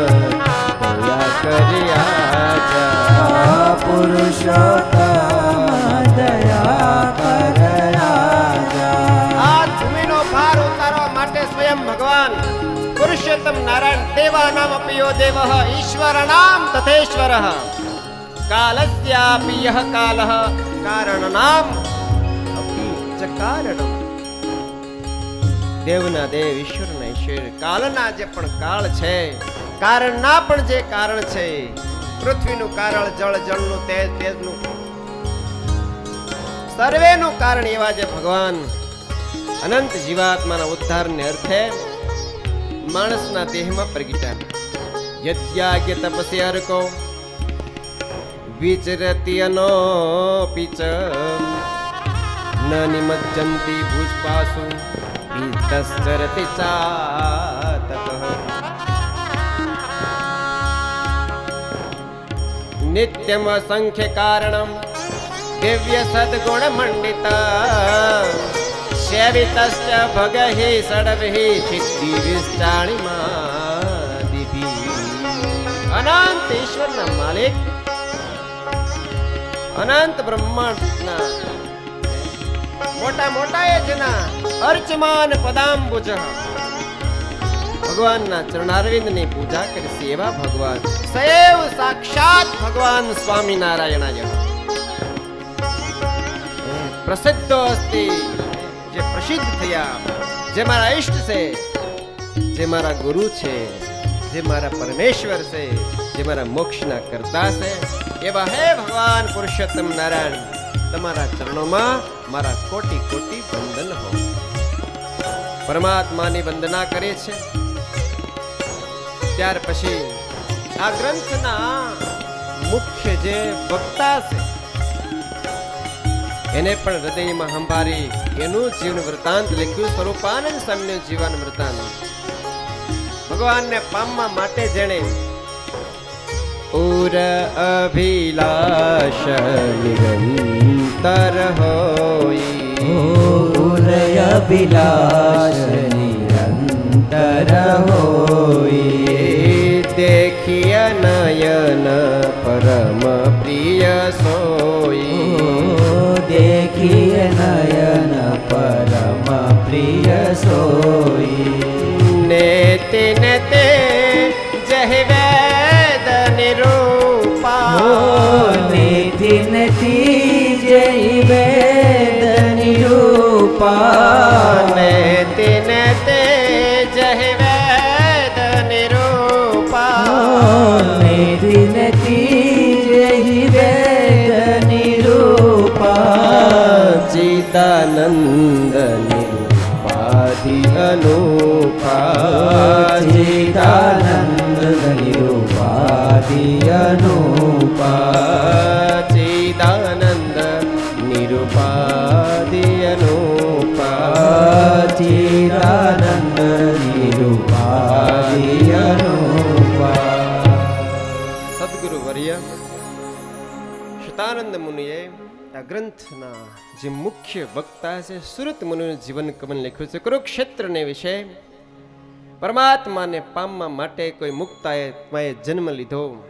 દયા કરી આજા, પુરુષોત્તમ દયા કર આજા. આ ભૂમિનો ભાર ઉતારવા માટે સ્વયં ભગવાન પુરુષોત્તમ નારાયણ દેવાનામ અપિયો દેવઃ ઈશ્વરાણામ તથેશ્વરઃ કાલસ્યાપી યઃ કાલઃ કારણનામ અપિ ચ કારણમ. દેવના દેવ ઈશ્વરના ઈશ્વર, કાલના જે પણ કાળ છે, કારણના પણ જે કારણ છે, પૃથ્વીનું કારણ જળ, જળનું તેજ, તેજનું સર્વેનું કારણ એવા જે ભગવાન અનંત જીવાત્માના ઉદ્ધારને અર્થે માણસના દેહમાં પ્રગટ્યા. યજ્ઞાગ્ય તપસ્યા અર્કો વિચરતી અનો પિચ ન નિમજ્જંતી ભુજપાસુ પીતશ્ચરતિ ચાતકઃ. નિત્યમ અસંખ્ય કારણમ દિવ્ય સદગુણ મંડિત સેવિતશ્ચ ભગહિ સડવિ સિદ્ધિ વિષ્ટાણિમાદિભિ. અનંત ઈશ્વરના માલિક, અનંત બ્રહ્માંડના મોટા મોટા એ જેના અર્ચમાન પદાંબુજ ભગવાનના ચરણારવિંદની પૂજા કરશે એવા ભગવાન સૈવ સાક્ષાત ભગવાન સ્વામિનારાયણાય પ્રસિદ્ધ અસ્તિ, જે પ્રસિદ્ધ થયા, જે મારા ઈષ્ટ છે, જે મારા ગુરુ છે, જે મારા પરમેશ્વર છે, જે મારા મોક્ષના કરતા છે, એવા હે ભગવાન પુરુષોત્તમ નારાયણ, તમારા ચરણોમાં મારા કોટી કોટી વંદન હો. પરમાત્માની વંદના કરે છે. ત્યાર પછી આ ગ્રંથના મુખ્ય જે વક્તા છે એને પણ હૃદયમાં સંભાળી એનું જીવન વૃતાંત લખ્યું. સ્વરૂપાનંદ સ્વામીનું જીવન વૃતાંત. ભગવાનને પામવા માટે જેણે ઉર અભિલાષ નિરંતર હોય ઉદય અભિલાષ નિરંતર હોય દેખિય નયન પરમ પ્રિય સોઈ દેખિય નયન પરમ પ્રિય સોઈ નેતિ નેતે જહ વેદ નિરૂપા નિધિ નિધિ જય વેદ નિરૂપા નેતિ નેતે જહ વેદ નિરૂપા નિધિ નિધિ જય વેદ નિરૂપા ચિદાનંદ નિરૂપાધિ અનુપા ચિદાનંદ નિરૂપાધિ અનુપા ચિદાનંદ નિરૂપાધિ અનુપા ચિદાનંદ નિરૂપાધિ અનુપા સદગુરુ વર્ય શતાનંદ મુનિએ આ ગ્રંથના જે મુખ્ય વક્તા છે સુરત મુનિનું જીવન કમન લખ્યું છે કુરુક્ષેત્રને વિશે પરમાત્માને પામવા માટે કોઈ મુક્તાએ જન્મ લીધો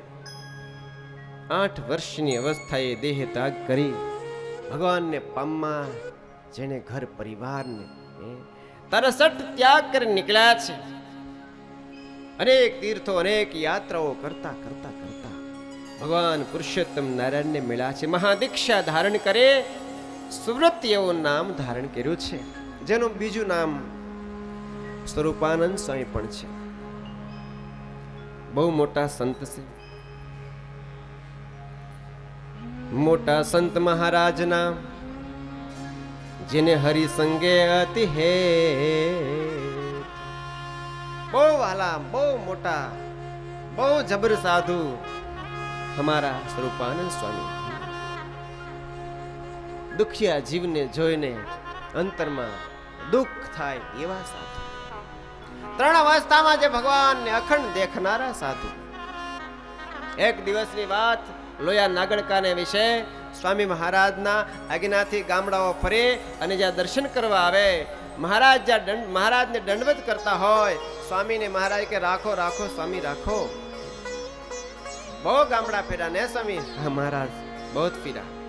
8 વર્ષની અવસ્થાએ દેહ ત્યાગ કરી ભગવાનને પામવા જેને ઘર પરિવારને તરસટ ત્યાગ કરી નીકળ્યા છે અનેક તીર્થો અનેક યાત્રાઓ કરતા કરતા કરતા ભગવાન પુરુષોત્તમ નારાયણને મળ્યા છે મહાદીક્ષા ધારણ કરે સુવ્રત એવું નામ ધારણ કર્યું છે જેનું બીજું નામ સ્વરૂપાનંદ સ્વામી પણ છે બહુ મોટા સંત છે મોટા સંત મહારાજના જેને હરિસંગે અતિ હે બહુ વાલા બહુ મોટા બહુ જબર સાધુ हमारा स्वरूपानंद स्वामी दुखिया जीवने જોઈને અંતરમાં દુઃખ થાય એવા સાધુ 3 અવસ્થામાં જે ભગવાનને અખંડ દેખનારા સાધુ એક દિવસની વાત લોયા નાગડકાને વિશે સ્વામી મહારાજના આજ્ઞાથી ગામડાઓ ફરે અને જ્યાં દર્શન કરવા આવે મહારાજ જ્યાં મહારાજને દંડવત કરતા હોય સ્વામીને મહારાજ કે રાખો રાખો સ્વામી રાખો બહુ ગામડા ફેરા ને સ્વામી હા મહારાજ બહુ ફીરા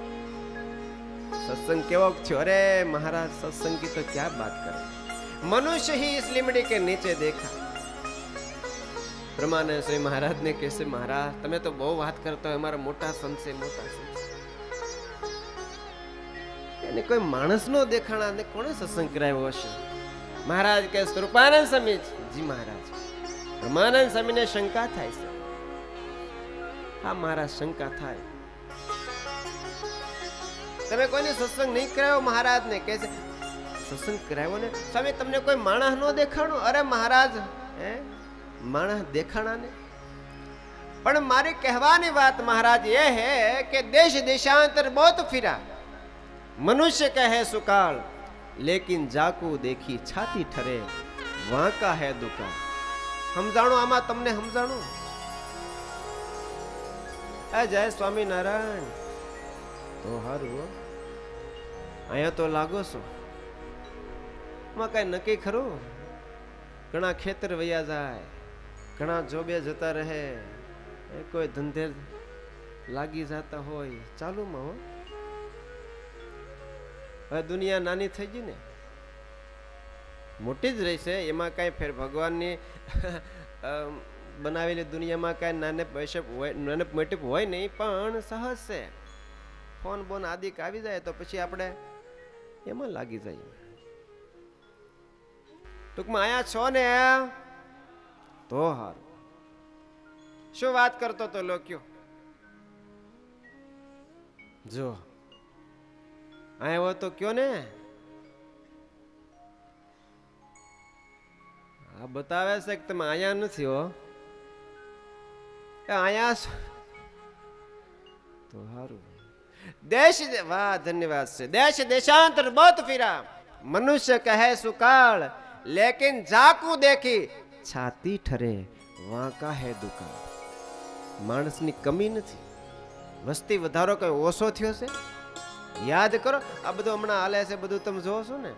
सत्संग केवो छो अरे महाराज सत्संग की तो क्या बात करे मनुष्य ही इस लिमड़ी के नीचे देखा ब्रह्मानंद स्वामी महाराज ने कैसे महाराज तमे तो बहु बात करते हो हमारा मोटा संत से मोटा संत એને કોઈ માણસ નો દેખાણા ને કોણે સત્સંગ કરાવ્યો હશે મહારાજ કે સ્વરૂપાનંદ સ્વામી જી મહારાજ બ્રહ્માનંદ સ્વામી ને શંકા થાય છે હા મહારાજ શંકા થાય તમે કોઈને સત્સંગ નહીં કરાવ્યો મહારાજ ને કહે છે સત્સંગ કરાવ્યો ને સ્વામી તમને કોઈ માણસ નો દેખાણો અરે મહારાજ હે માણસ દેખાણા ને પણ મારી કહેવાની વાત મહારાજ એ હે કે દેશ દેશાંતર बहुत फिरा मनुष्य कहे सुकाल लेकिन जाकू देखी छाती ठरे वहां का है दुकान समझाणो आमा तमने समझाणो जय स्वामी नारायण तो हारू आया तो लागो सो માં કઈ નક્કી ખરું ઘણા ખેતર વયા જાય ઘણા જોબે જતા રહે કોઈ ધંધે લાગી જતા હોય ચાલુમાં હો હવે દુનિયા નાની થઈ ગઈ ને મોટી જ રહી છે એમાં કઈ ફેર ભગવાનની બનાવેલી દુનિયામાં કઈ નાને પૈસે હોય નાને મોટી હોય નહીં પણ સહજ છે ફોન બોન આદિ આવી જાય તો પછી આપણે એમાં લાગી જાય ટૂંકમાં આયા છો ને તો હારું શું વાત કરતો તો લોક્યો જો આયા તો કયો ને આ બતાવે છે કે તમે આયા નથી હો આયા તો હારું देश वाह धन्यवाद से देश देशांतर बहुत फिरा मनुष्य कहे सुकाल लेकिन जाकू देखी छाती ठरे वहां का है दुकान માણસની કમી નથી, વસ્તી વધારો કઈ ઓછો થયો છે? યાદ કરો, આ બધું હમણાં હાલે છે, બધું તમે જોવો છો ને.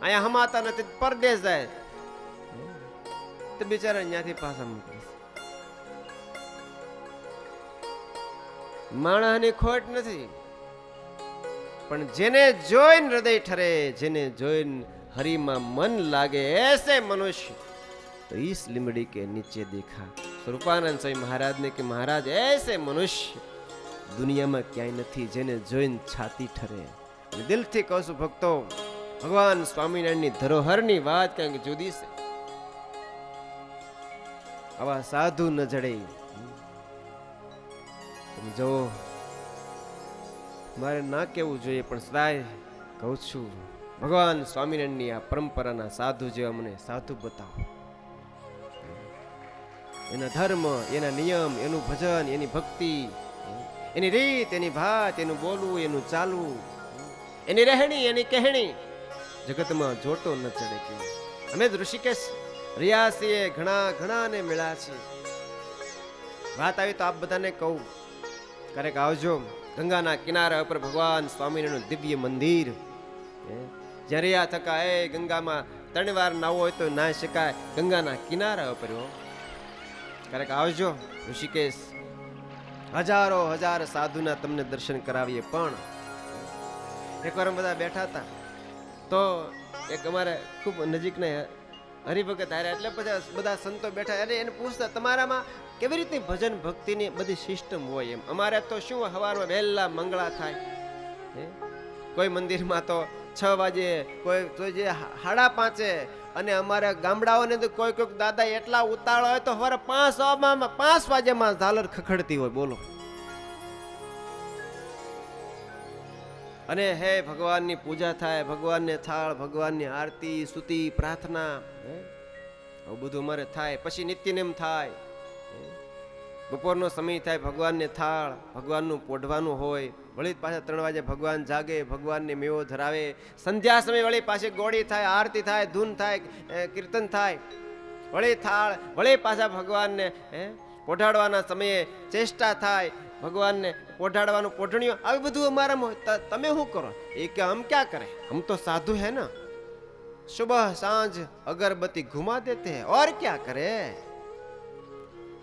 અહીંયા હમાતા નથી, પરદેશ જાય તો બિચારા ત્યાંથી પાછા મૂકે છે. માણસની ખોટ નથી, પણ જેને જોઈને હૃદય ઠરે, જેને જોઈને હરિમાં મન લાગે, ऐसे मनुष्य तो इस लिमड़ी के नीचे देखा. स्वरूपानंद स्वामी महाराज ने कि महाराज ऐसे मनुष्य દુનિયામાં ક્યાંય નથી જેને જોઈને છાતી ઠરે. દિલથી કહું છું ભક્તો, ભગવાન સ્વામિનારાયણની ધરોહરની વાત કંઈક જુદી છે. આવા સાધુ ન જડે. તમે જો, મારે ના કહેવું જોઈએ પણ સદાય કહું છું, ભગવાન સ્વામિનારાયણની આ પરંપરાના સાધુ જેવા મને સાધુ બતાવો. એના ધર્મ, એના નિયમ, એનું ભજન, એની ભક્તિ, એની રીત, એની ભાત, એનું બોલવું, એનું ચાલવું, એની રહેણી, એની કહેણી જગતમાં જોટો ન ચડે. કે અમે ઋષિકેશ રહ્યા છીએ, ઘણા ને મળ્યા છે. વાત આવી તો આપ બધાને કહું, ક્યારેક આવજો. ગંગાના કિનારા ઉપર ભગવાન સ્વામિનારાયણનું દિવ્ય મંદિર. જ્યાં રહ્યા થકા, એ ગંગામાં 3 વાર નાવો હોય તો ના શકાય, ગંગાના કિનારા ઉપર. ક્યારેક આવજો ઋષિકેશ. હજારો હજાર સાધુના તમને દર્શન કરાવીએ. પણ એકવાર બધા બેઠા હતા તો એક અમારે ખૂબ નજીકના હરિભગત હારે, એટલે બધા સંતો બેઠા. અરે એને પૂછતા, તમારામાં કેવી રીતની ભજન ભક્તિની બધી સિસ્ટમ હોય એમ? અમારે તો શું, સવારમાં વહેલા મંગળા થાય, કોઈ મંદિરમાં તો 6 વાગે, કોઈ તો જે 5:30, અને અમારા ગામડાઓને તો કોઈક દાદા એટલા ઉતાળ હોય તો સવારે 5 વાગ્યામાં ઝાલર ખખડતી હોય. બોલો. અને હે ભગવાનની પૂજા થાય, ભગવાનને થાળ, ભગવાનની આરતી, સ્તુતિ, પ્રાર્થના, આવું બધું અમારે થાય. પછી નિત્યનેમ થાય, બપોરનો સમય થાય, ભગવાનને થાળ, ભગવાનનું પોઢવાનું હોય. વળી પાછા 3 વાગે ભગવાન જાગે, ભગવાનને મેવો ધરાવે. સંધ્યા સમય વળી પાછી ગોળી થાય, આરતી થાય, ધૂન થાય, કીર્તન થાય. વળી થાળ, વળી પાછા ભગવાનને પોઢાડવાના સમયે ચેષ્ટા થાય, ભગવાનને પોઢાડવાનું, પોઢણીઓ, આવી બધું અમારામાં. તમે શું કરો? એ કે હમ ક્યાં કરે, હમ તો સાધુ હે ના. સુબહ સાંજ અગરબત્તી ઘુમા દેતે હે, ઓર ક્યાં કરે?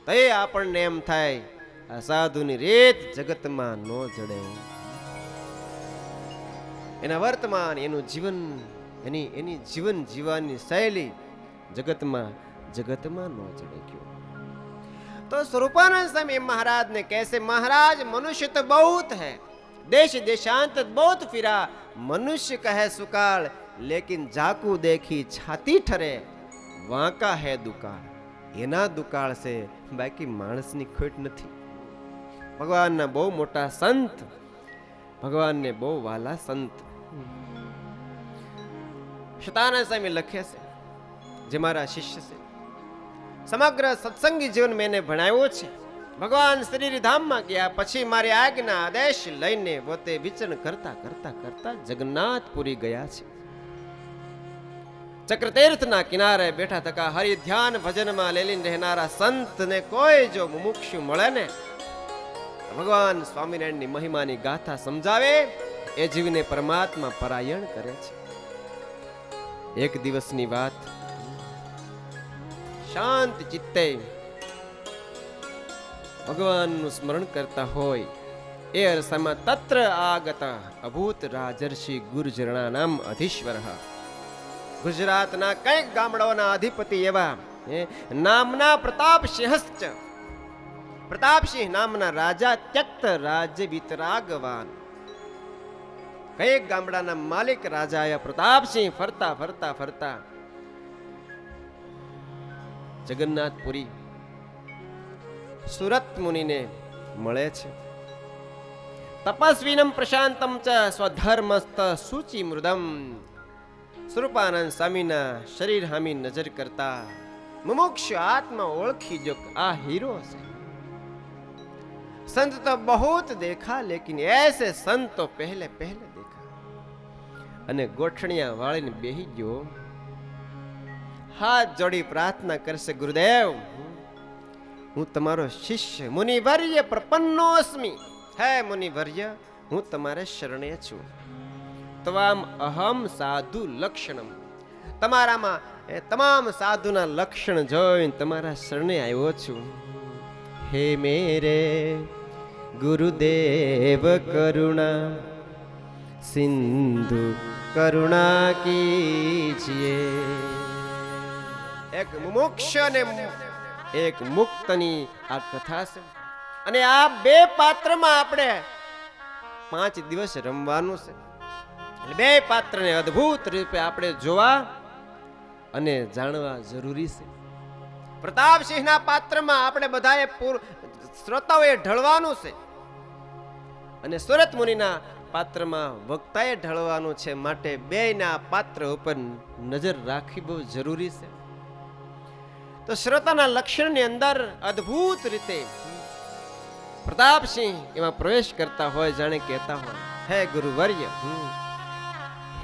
તો એ આપણને એમ થાય આ સાધુની રીત જગતમાં ન જડે. એના વર્તમાન, એનું જીવન, એની જીવન જીવવાની શૈલી જગતમાં ન જડે. ક્यों? तो स्वरूपानंद स्वामी महाराज ने कैसे, महाराज मनुष्य तो बहुत है, देश देशांत बहुत फिरा, मनुष्य कहे सुकाल, लेकिन जाकू देखी छाती ठरे, वांका है दुकाळ. એના દુકાળ છે, બાકી માણસની ખોટ નથી. ભગવાનના બહુ મોટા સંત, ભગવાનને બહુ વાલા સંત શતાનંદ સ્વામી લખે છે, જે મારા શિષ્ય છે. સમગ્ર સત્સંગી જીવન મેં ભણાવ્યો છે. ભગવાન શ્રી ધામમાં ગયા પછી મારી આજ્ઞા આદેશ લઈને પોતે વિચરણ કરતા કરતા કરતા જગન્નાથપુરી ગયા છે. ચક્રતીર્થના કિનારે બેઠા થકા હરિ ધ્યાન ભજનમાં લેલીન રહેનારા સંતને કોઈ જો મુમુક્ષુ મળે ને, ભગવાન સ્વામિનારાયણની મહિમાની ગાથા સમજાવે, એ જીવને પરમાત્મા પરાયણ કરે છે. એક દિવસની વાત, શાંત ચિત્તે ભગવાનનું સ્મરણ કરતા હોય એ અરસામાં તત્ર આગતા અભૂત રાજર્ષિ ગુર્જરણાનામ અધીશ્વર. ગુજરાતના કઈક ગામડાઓના અધિપતિ એવા નામના પ્રતાપસિંહશ્ચ, પ્રતાપસિંહ નામના રાજા ત્યક્ત રાજ્ય વિતરાગવાન. કઈક ગામડાના માલિક રાજા આયા પ્રતાપસિંહ ફરતા ફરતા ફરતા જગન્નાથપુરી સુરત મુનિને મળે છે. તપસ્વીનમ પ્રશાંતમ ચ સ્વધર્મસ્ત સૂચિ મૃદમ. સ્વરૂપાનંદ સ્વામીના શરીર હામી નજર કરતા મુમુક્ષ આત્મા ઓળખી જો આ હીરો છે. संत तो बहुत देखा लेकिन ऐसे संत तो पहले देखा. અને ગોઠણિયા વાળીને બેહી ગયો, હાથ જોડી પ્રાર્થના કરશે, ગુરુદેવ હું તમારો શિષ્ય મુનિવર્ય પ્રપન્નોસ્મિ. હે મુનિવર્ય, હું તમારે શરણે છું. ત્વામ અહમ સાધુ લક્ષણમ. તમારામાં એ તમામ સાધુના લક્ષણ જોઈને તમારા શરણે આવ્યો છું. હે મેરે ગુરુદેવ કરુણા સિંધુ કરુણા કીજીએ. એક મુમુક્ષ અને એક મુક્તની આ કથા છે. અને આ બે પાત્રમાં આપણે 5 દિવસ રમવાનું છે. એટલે બે પાત્રને અદ્ભુત રૂપે આપણે જોવા અને જાણવા જરૂરી છે. પ્રતાપસિંહના પાત્રમાં આપણે બધાએ શ્રોતાઓએ ઢળવાનું છે અને સુરત મુનિના પાત્રમાં વક્તાએ ઢળવાનું છે. માટે બેયના પાત્ર ઉપર નજર રાખવી બહુ જરૂરી છે. તો શ્રોતાના લક્ષણની અંદર અદ્ભુત રીતે પ્રતાપસિંહ એમાં પ્રવેશ કરતા હોય, જાણે કહેતા હોય, હે ગુરુવર્ય,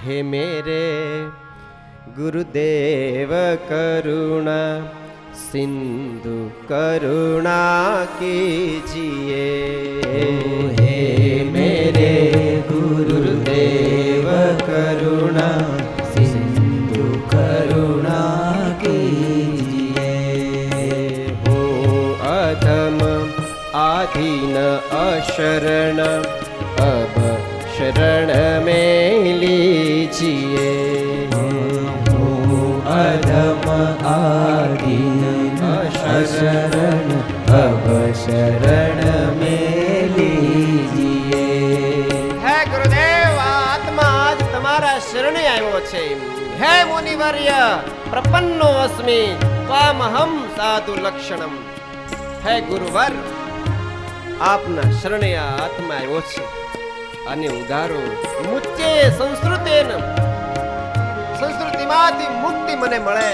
હે મેરે ગુરુદેવ કરુણા સિંધુ કરુણા કીજીએ. હે મેરે ગુરુદેવ કરુણા સિંધુ કરુણા કીજીએ. હો અધમ આધીન અશરણ અબ શરણ में लीजिए. અધમ આદિન અશરણ અબ શરણ में लीजिए. હે ગુરુદેવ, આત્મા આજ તમારા શરણે આવ્યો છે. હે મુનિવર્ય પ્રપન્નો અસ્મિ ત્વામહમ સાધુ લક્ષણમ. હે ગુરુવર, આપના શરણે આ આત્મા આવ્યો છે અને ઉદારો મુચ્ચે સંસ્કૃતેન. સંસ્કૃતિમાંથી મુક્તિ મને મળે,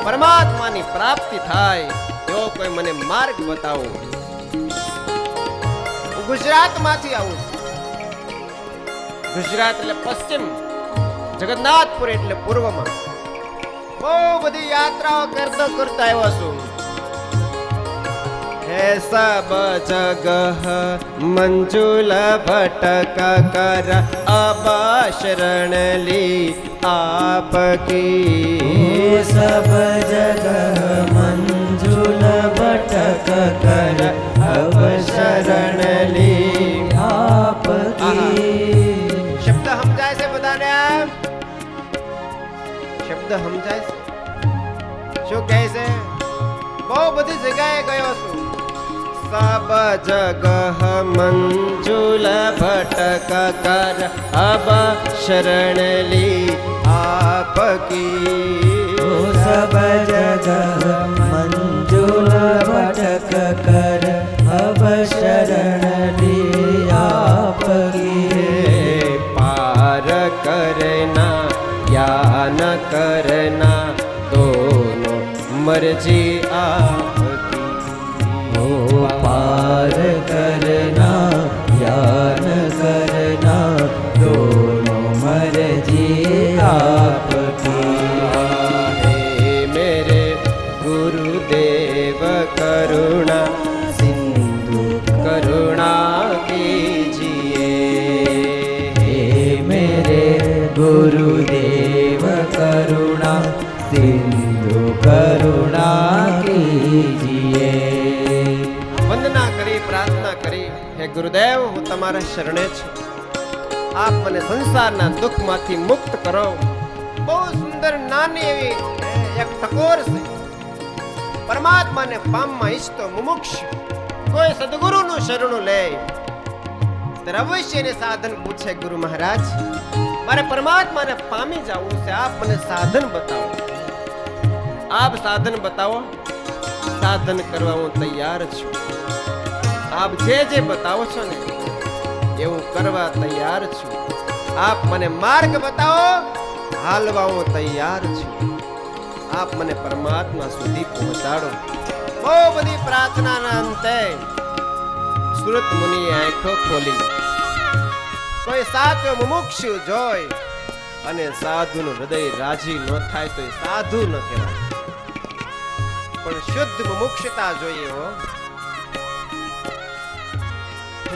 પરમાત્માની પ્રાપ્તિ થાય એવો કોઈ મને માર્ગ બતાવો. હું ગુજરાતમાંથી આવું છું. ગુજરાત એટલે પશ્ચિમ, જગન્નાથપુર એટલે પૂર્વમાં. બહુ બધી યાત્રાઓ કરતા આવ્યો છું. હે સબ જગહ મંજુલ ભટક કર અબ શરણ લી આપકી. સબ જગ મંજુલ ભટક કર અબ શરણ લી આપકી. શબ્દ સમજાય છે બધાને? શબ્દ સમજાય છે? શું કહે છે? બહુ બધી જગ્યાએ ગયો છું. સબ જગહ મંજુલ ભટક કર અબ શરણ લી આપકી. સબ જગ મંજુલ ભટક કર અબ શરણ લી આપકી. પાર કરના યા ન કરના દોનો મરજી આપકી. પાર કરना યા ન કરના દોનો મરજી આપકી. હે મેરે ગુરુદેવ કરુણા સિંધુ કરુણા કીજીએ. હે મેરે ગુરુદેવ કરુણા સિંધુ કરુણા કીજીએ. વંદના કરી, પ્રાર્થના કરી, હે ગુરુદેવ, હું તમારા શરણે છું. આપ મને સંસારના દુઃખમાંથી મુક્ત કરો. બહુ સુંદર નાની એવી એક ટકોર છે. પરમાત્માને પામવા ઈચ્છતો મુમુક્ષ કોઈ સદગુરુનું શરણું લે ત્યારે અવશ્ય એને સાધન પૂછે, ગુરુ મહારાજ મારે પરમાત્માને પામી જવું છે, આપ મને સાધન બતાવો. આપ સાધન બતાવો. સાધન કરવા હું તૈયાર છું. આપ જે જે બતાવો છો ને એવું કરવા તૈયાર છું. આપ મને માર્ગ બતાવો, હાલવા હું તૈયાર છું. આપ મને પરમાત્મા સુધી પહોંચાડો. બહુ બધી પ્રાર્થનાના અંતે સુરત મુનિએ આંખો ખોલી. કોઈ સાચો મુમુક્ષુ જોઈ અને સાધુનું હૃદય રાજી ન થાય તો એ સાધુ ન કહેવાય. પણ શુદ્ધ મુમુક્ષતા જોઈએ હો.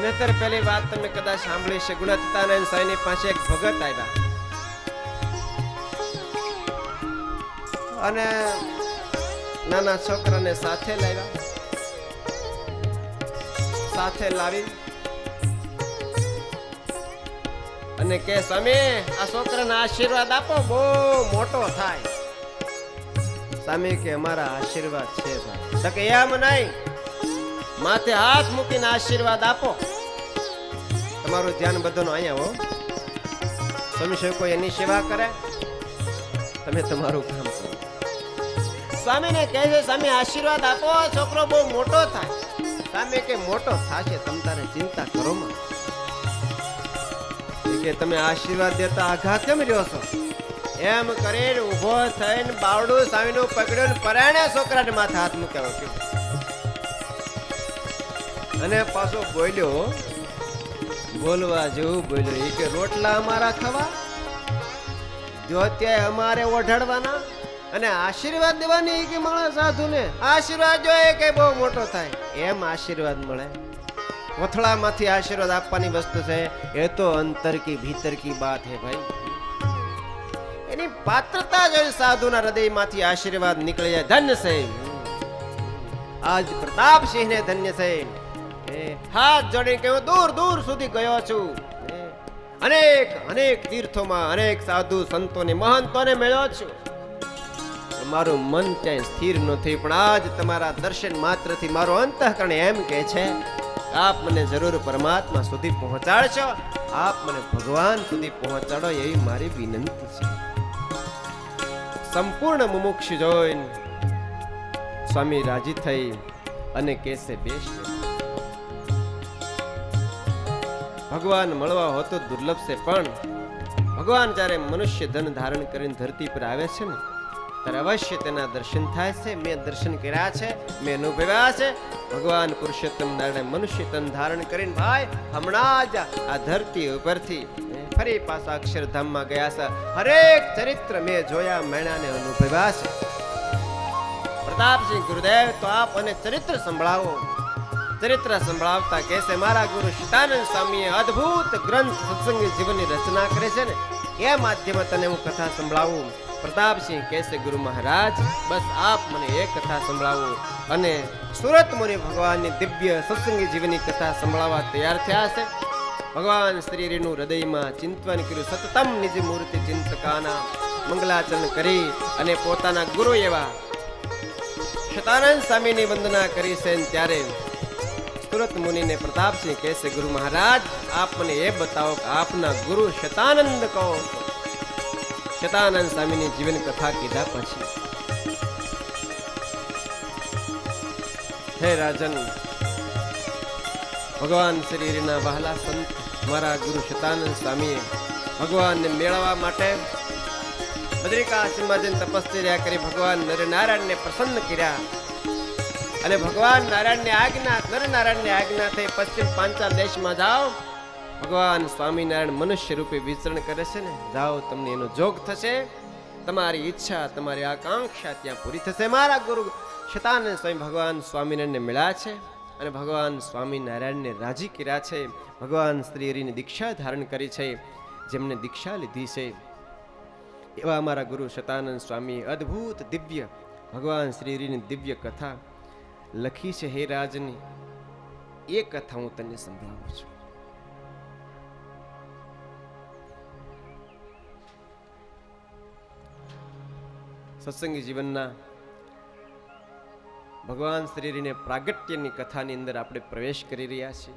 નતર પેલી વાત તમે કદાચ સાંભળી છે. ગુણવત્તાનંદ સ્વામીની પાસે એક ભગત આવ્યા અને નાના છોકરાને સાથે લાવ્યા. સાથે લાવી અને કે સ્વામી આ છોકરાને આશીર્વાદ આપો, બહુ મોટો થાય. સ્વામી કે અમારા આશીર્વાદ છે ભાઈ. તો કે એમ નહીં, માથે હાથ મૂકીને આશીર્વાદ આપો. તમારું ધ્યાન બધાનું અહીંયા હો. સ્વામી શું કોઈ એની સેવા કરે? તમે તમારું કામ કરો. સ્વામીને કહે છે સ્વામી આશીર્વાદ આપો, છોકરો બહુ મોટો થાય. સ્વામી કે મોટો થશે, તમ તારે ચિંતા કરો માં. કે તમે આશીર્વાદ દેતા આઘા કેમ રહ્યો છો? એમ કરીને ઉભો થઈને બાવડું સ્વામીનું પકડ્યું ને પરાણે છોકરાને માથે હાથ મૂક્યો. અને પાછો બોલ્યો, બોલવા જેવું બોલ્યો. એ કે રોટલા અમારા ખાવા, જ્યોત્યાય અમારે ઓઢાડવાના અને આશીર્વાદ દેવાની કે માણસ સાધુને આશીર્વાદ જોઈએ કે બહુ મોટો થાય. એમ આશીર્વાદ મળે? કોથળામાંથી આશીર્વાદ આપવાની વસ્તુ છે એ તો અંતર કી ભીતર કી બાત હે ભાઈ. એની પાત્રતા જોઈ સાધુના હૃદયમાંથી આશીર્વાદ નીકળી જાય. ધન્ય છે આજ પ્રતાપસિંહને, ધન્ય છે. હાથ જોડીને કહ્યું દૂર દૂર સુધી ગયો છું. અનેક અનેક તીર્થોમાં અનેક સાધુ સંતોને મહંતોને મળ્યો છું. મારું મન ક્યાંય સ્થિર ન થયું, પણ આજ તમારા દર્શન માત્રથી મારો અંતઃકરણ એમ કહે છે આપ મને જરૂર પરમાત્મા સુધી પહોંચાડશો, આપ મને ભગવાન સુધી પહોંચાડો એવી મારી વિનંતી છે. સંપૂર્ણ મુમુક્ષ જોઈને સ્વામી રાજી થઈ અને કેસે બેસ. ભગવાન મળવા હોતો દુર્લભ છે, પણ ભગવાન જ્યારે મનુષ્ય ધન ધારણ કરીને ધરતી પર આવે છે ને ત્યારે અવશ્ય તેના દર્શન થાય છે. મેં દર્શન કર્યા છે, મેં અનુભવ્યા છે. ભગવાન પુરુષોત્તમ નારાયણ મનુષ્ય તન ધારણ કરીને ભાઈ હમણાં જ આ ધરતી ઉપરથી ફરી પાછા અક્ષરધામમાં ગયા છે. હરેક ચરિત્ર મેં જોયા, મેણાને અનુભવ્યા છે. પ્રતાપસિંહ ગુરુદેવ તો આપ અને ચરિત્ર સંભળાવો. ચરિત્ર સંભળાવતા કહેશે મારા ગુરુ શતાનંદ સ્વામીએ અદ્ભુત ગ્રંથ સત્સંગ જીવનની રચના કરે છે ને એ માધ્યમમાં તને હું કથા સંભળાવું. પ્રતાપસિંહ કહેશે ગુરુ મહારાજ બસ આપ મને એ કથા સંભળાવો. અને સુરત મુનિ ભગવાનની દિવ્ય સત્સંગી જીવનની કથા સંભળાવવા તૈયાર થયા છે. ભગવાન શ્રીનું હૃદયમાં ચિંતન કર્યું. સતતમ નિજ મૂર્તિ ચિંતકાના મંગલાચરણ કરી અને પોતાના ગુરુ એવા શતાનંદ સ્વામીની વંદના કરી છે. ત્યારે સુરત મુનિને પ્રતાપસિંહ કહેશે ગુરુ મહારાજ આપ મને એ બતાવો કે આપના ગુરુ શતાનંદ કહો. શતાનંદ સ્વામીની જીવન કથા કીધા પછી હે રાજન, ભગવાન શ્રીના વહાલા સંત મારા ગુરુ શતાનંદ સ્વામીએ ભગવાનને મેળવવા માટે બદ્રિકાશ્રમમાં જઈને તપશ્ચર્યા કરી ભગવાન નરનારાયણને પ્રસન્ન કર્યા. અને ભગવાન નારાયણની આજ્ઞા, નરનારાયણની આજ્ઞા થઈ પશ્ચિમ પાંચાલ દેશમાં જાઓ. ભગવાન સ્વામિનારાયણ મનુષ્ય રૂપે વિચરણ કરે છે ને, જાઓ તમને એનો જોગ થશે. તમારી ઈચ્છા, તમારી આકાંક્ષા ત્યાં પૂરી થશે. મારા ગુરુ શતાનંદ સ્વામી ભગવાન સ્વામિનારાયણને મળ્યા છે અને ભગવાન સ્વામિનારાયણને રાજી કર્યા છે. ભગવાન શ્રી હરિની દીક્ષા ધારણ કરી છે. જેમને દીક્ષા લીધી છે એવા અમારા ગુરુ શતાનંદ સ્વામી અદ્ભુત દિવ્ય ભગવાન શ્રી હરિની દિવ્ય કથા લખી છે. હે રાજની એ કથા હું તને સંભળાવું છું. સત્સંગી જીવનના ભગવાન શ્રીને પ્રાગટ્યની કથાની અંદર આપણે પ્રવેશ કરી રહ્યા છીએ.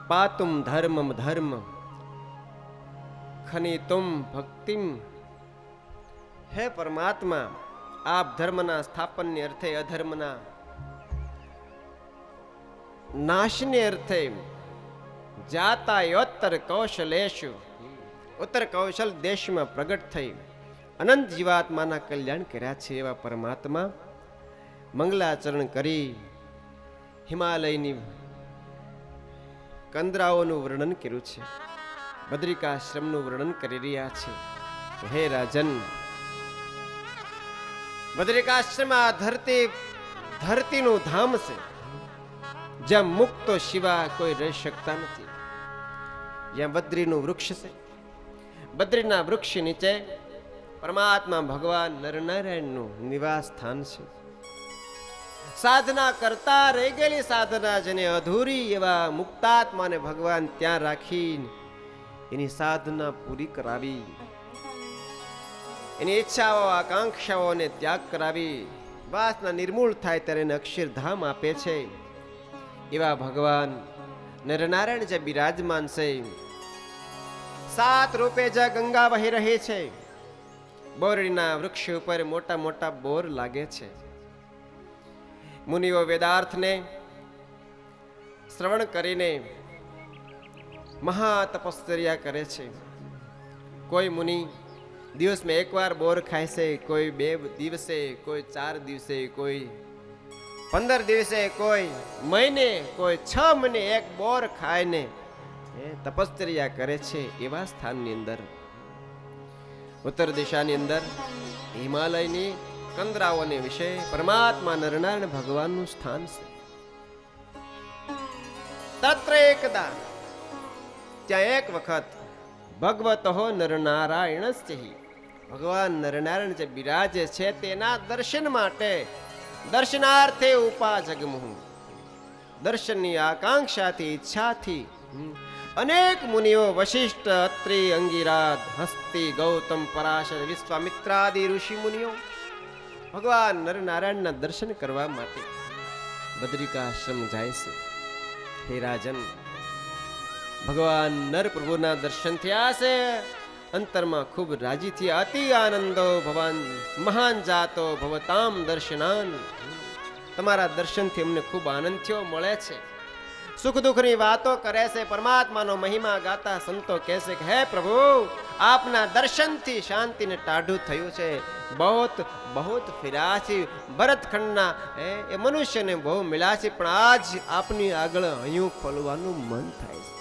પાતુમ ધર્મમ ધર્મ ખનિતુમ ભક્તિમ. હે પરમાત્મા આપ ધર્મના સ્થાપનને અર્થે, અધર્મના નાશને અર્થે જાતા યોત્તર કૌશલેશુ, ઉત્તર કૌશલ દેશમાં પ્રગટ થઈ અનંત જીવાત્માના કલ્યાણ કર્યા છે. એવા પરમાત્મા મંગલાચરણ કરી હિમાલયની કંદરાઓનું વર્ણન કર્યું છે, બદ્રિકાશ્રમનું વર્ણન કરી રહ્યા છે. હે રાજન, બદ્રિકાશ્રમ આ ધરતીનું ધામ છે, જ્યાં મુક્તો સિવાય કોઈ રહી શકતા નથી. જ્યાં બદ્રીનું વૃક્ષ છે, બદ્રીના વૃક્ષ નીચે પરમાત્મા ભગવાન નરનારાયણનું નિવાસ સ્થાન છે. સાધના કરતા રહી ગયેલી સાધના જેને અધૂરી એવા મુક્તાત્માને ભગવાન ત્યાં રાખીને એની સાધના પૂરી કરાવી, એની ઈચ્છાઓ આકાંક્ષાઓને ત્યાગ કરાવી વાસના નિર્મૂળ થાય ત્યારે એને અક્ષરધામ આપે છે. એવા ભગવાન નરનારાયણ જે બિરાજમાન છે, 7 રૂપે જ્યાં ગંગા વહી રહી છે, બોરડીના વૃક્ષ ઉપર મોટા મોટા બોર લાગે છે. મુનિઓ વેદાર્થને શ્રવણ કરીને મહા તપશ્ચર્યા કરે છે. કોઈ મુનિ દિવસમાં એકવાર બોર ખાય છે, કોઈ 2 દિવસે, કોઈ 4 દિવસે, કોઈ 15 દિવસે, કોઈ મહિને, કોઈ 6 મહિને એક બોર ખાઈને તપશ્ચર્યા કરે છે. એવા સ્થાનની અંદર ઉત્તર દિશાની અંદર હિમાલયની કંદરાઓને વિશે પરમાત્મા નરનારાયણ ભગવાનનું સ્થાન છે. તત્ર એકદા ત્યાં એક વખત ભગવતો નરનારાયણસ્ય ભગવાન નરનારાયણ જે બિરાજે છે તેના દર્શન માટે દર્શનાર્થે ઉપાજગમું, દર્શનની આકાંક્ષાથી ઈચ્છાથી અનેક મુનિઓ વશિષ્ઠ, અત્રિ, અંગિરાજ, હસ્તી, ગૌતમ, પરાશર, વિશ્વામિત્રાદિ ઋષિ મુનિઓ ભગવાન નરનારાયણના દર્શન કરવા માટે બદ્રિકાશ્રમ જાય છે. હે રાજન, ભગવાન નર પ્રભુના દર્શન થયા છે, અંતરમાં ખૂબ રાજી થયા. અતિ આનંદો ભવાન મહાન જાતો ભવતામ દર્શનાન, તમારા દર્શનથી અમને ખૂબ આનંદ થયો મળે છે. સુખ દુઃખની વાતો કરે છે, પરમાત્માનો મહિમા ગાતા સંતો કહે છે કે હે પ્રભુ, આપના દર્શનથી શાંતિને ટાઢું થયું છે. બહુત ફિર્યા છે, ભરતખંડના એ મનુષ્યને બહુ મળ્યા છે, પણ આજ આપની આગળ હૈયું ખોલવાનું મન થાય છે.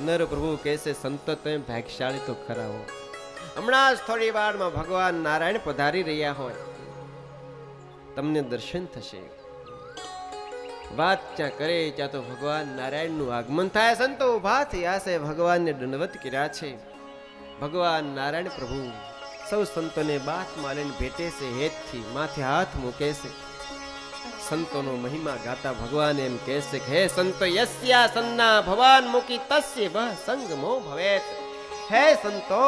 નર પ્રભુ કહે છે સંતો તમે ભાગ્યશાળી તો ખરા હો. હમણાં જ થોડી વારમાં ભગવાન નારાયણ પધારી રહ્યા હોય, તમને દર્શન થશે. વાત ત્યાં કરે ત્યાં તો ભગવાન નારાયણનું આગમન થાય. સંતો ઉભા થયા છે, ભગવાનને દંડવત કર્યા છે. ભગવાન નારાયણ પ્રભુ સૌ સંતોને બાત માલીને ભેટે છે, હેતથી માથે હાથ મૂકે છે. સંતોનો મહિમા ગાતા ભગવાન એમ કહે છે કે હે સંતો, યસ્યા સન્ના ભવાન મુકી તસ્ય વહ સંગમો ભવેત. હે સંતો,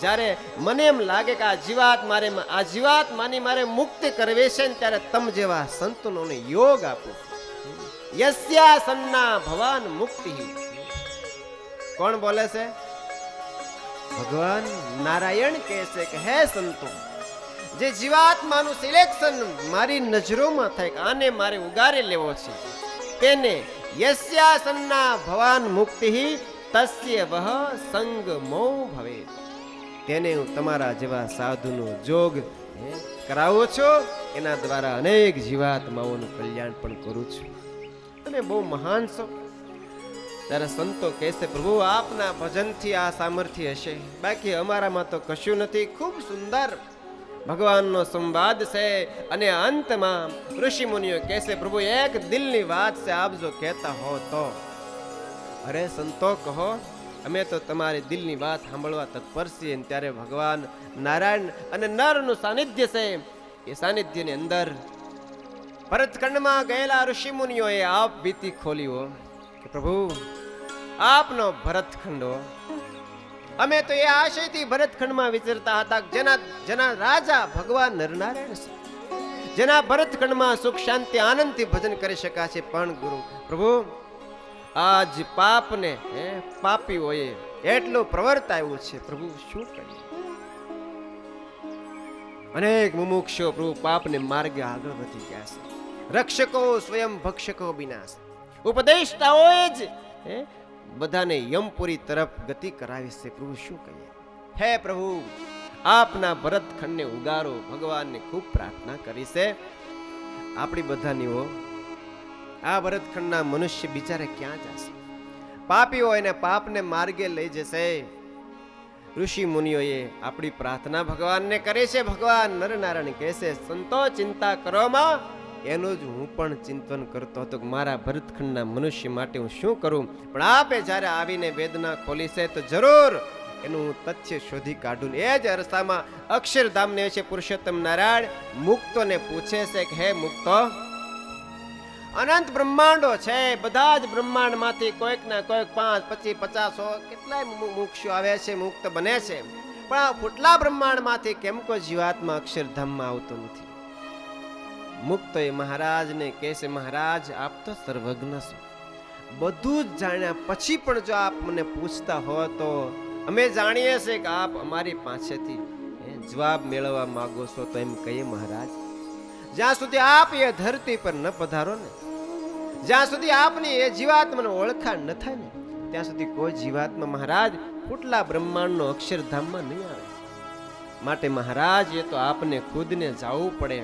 જ્યારે મને એમ લાગે કે આ જીવાત્માની મારે મુક્તિ કરવી છે ને ત્યારે તમ જેવા સંતોને યોગ આપો. યસ્યા સન્ના ભવાન મુક્તિ. કોણ બોલે છે? ભગવાન નારાયણ કહે છે કે હે સંતો, જે જીવાત્માનું સિલેક્શન મારી નજરોમાં થાય કે આને મારે ઉગારી લેવો છે, તેને યસ્યા સન્ના ભવાન મુક્તિ તસ્ય વહ સંગમો ભવે. તેને હું તમારા જેવા સાધુનો જોગ કરાવું છું, એના દ્વારા અનેક જીવાત્માઓનું કલ્યાણ પણ કરું છું. તમે બહુ મહાન છો. ત્યારે સંતો કહેશે પ્રભુ આપના ભજનથી આ સામર્થ્ય હશે, બાકી અમારામાં તો કશું નથી. ખૂબ સુંદર ભગવાનનો સંવાદ છે. અને અંતમાં ઋષિ મુનિઓ કહેશે પ્રભુ એક દિલની વાત છે, આપ જો કહેતા હો તો. અરે સંતો કહો, અમે તો તમારી દિલની વાત સાંભળવા તત્પર છીએ. ત્યારે ભગવાન નારાયણ અને નરનું સાનિધ્ય છે, એ સાનિધ્યની અંદર ભરતખંડમાં ગયેલા ઋષિ મુનિઓએ આપ ભીતિ ખોલી હો કે પ્રભુ આપનો ભરતખંડ હો. અમે તો એ આશયથી ભરતખંડમાં વિચરતા હતા જેના રાજા ભગવાન નરનારાયણ છે, જેના ભરતખંડમાં સુખ શાંતિ આનંદથી ભજન કરી શકાશે. પણ ગુરુ પ્રભુ આજ પાપને પાપીઓએ એટલું પ્રવર્તાવ્યું છે, પ્રભુ શું કરીએ? અનેક મુમુક્ષો પ્રભુ પાપને માર્ગે આગળ વધી ગયા છે. રક્ષકો સ્વયં ભક્ષકો વિનાશ. ઉપદેષ્ટાઓએ જ બધાને યમપુરી તરફ ગતિ કરાવી છે. પ્રભુ શું કહીએ? હે પ્રભુ આપના ભરતખંડને ઉગારો. ભગવાનને ખૂબ પ્રાર્થના કરી છે. આપણી બધાની આ ભરતખંડના મનુષ્ય બિચારે ક્યાં જશે? પાપીઓ એને પાપને માર્ગે લઈ જશે. ઋષિ મુનિઓએ આપણી પ્રાર્થના ભગવાનને કરે છે. ભગવાન નરનારાયણ કહે છે સંતો ચિંતા કરોમાં, એનું જ હું પણ ચિંતન કરતો હતો કે મારા ભરતખંડના મનુષ્ય માટે હું શું કરું. પણ આપે જ્યારે આવીને વેદના ખોલી છે તો જરૂર એનું હું તથ્ય શોધી કાઢું. એ જ અરસામાં અક્ષરધામને છે પુરુષોત્તમ નારાયણ મુક્તોને પૂછે છે કે હે મુક્તો, અનંત બ્રહ્માંડો છે, બધા જ બ્રહ્માંડમાંથી કોઈક ના કોઈક 5, 25, 50, 100 કેટલાય મોક્ષો આવે છે, મુક્ત બને છે. પણ આ ફૂટલા બ્રહ્માંડમાંથી કેમ કોઈ જીવાત્મા અક્ષરધામમાં આવતો નથી? મુક્ત એ મહારાજને કહે છે મહારાજ આપ તો સર્વજ્ઞ છો, બધું જ જાણ્યા પછી પણ જો આપ મને પૂછતા હો તો અમે જાણીએ છીએ કે આપ અમારી પાસેથી જવાબ મેળવવા માંગો છો. તો એમ કહીએ મહારાજ, જ્યાં સુધી આપ એ ધરતી પર ન પધારો ને, જ્યાં સુધી આપની એ જીવાત્માનો ઓળખાણ ન થાય ને, ત્યાં સુધી કોઈ જીવાત્મા મહારાજ ફૂટલા બ્રહ્માંડનો અક્ષરધામમાં નહીં આવે. માટે મહારાજ એ તો આપને ખુદને જવું પડે.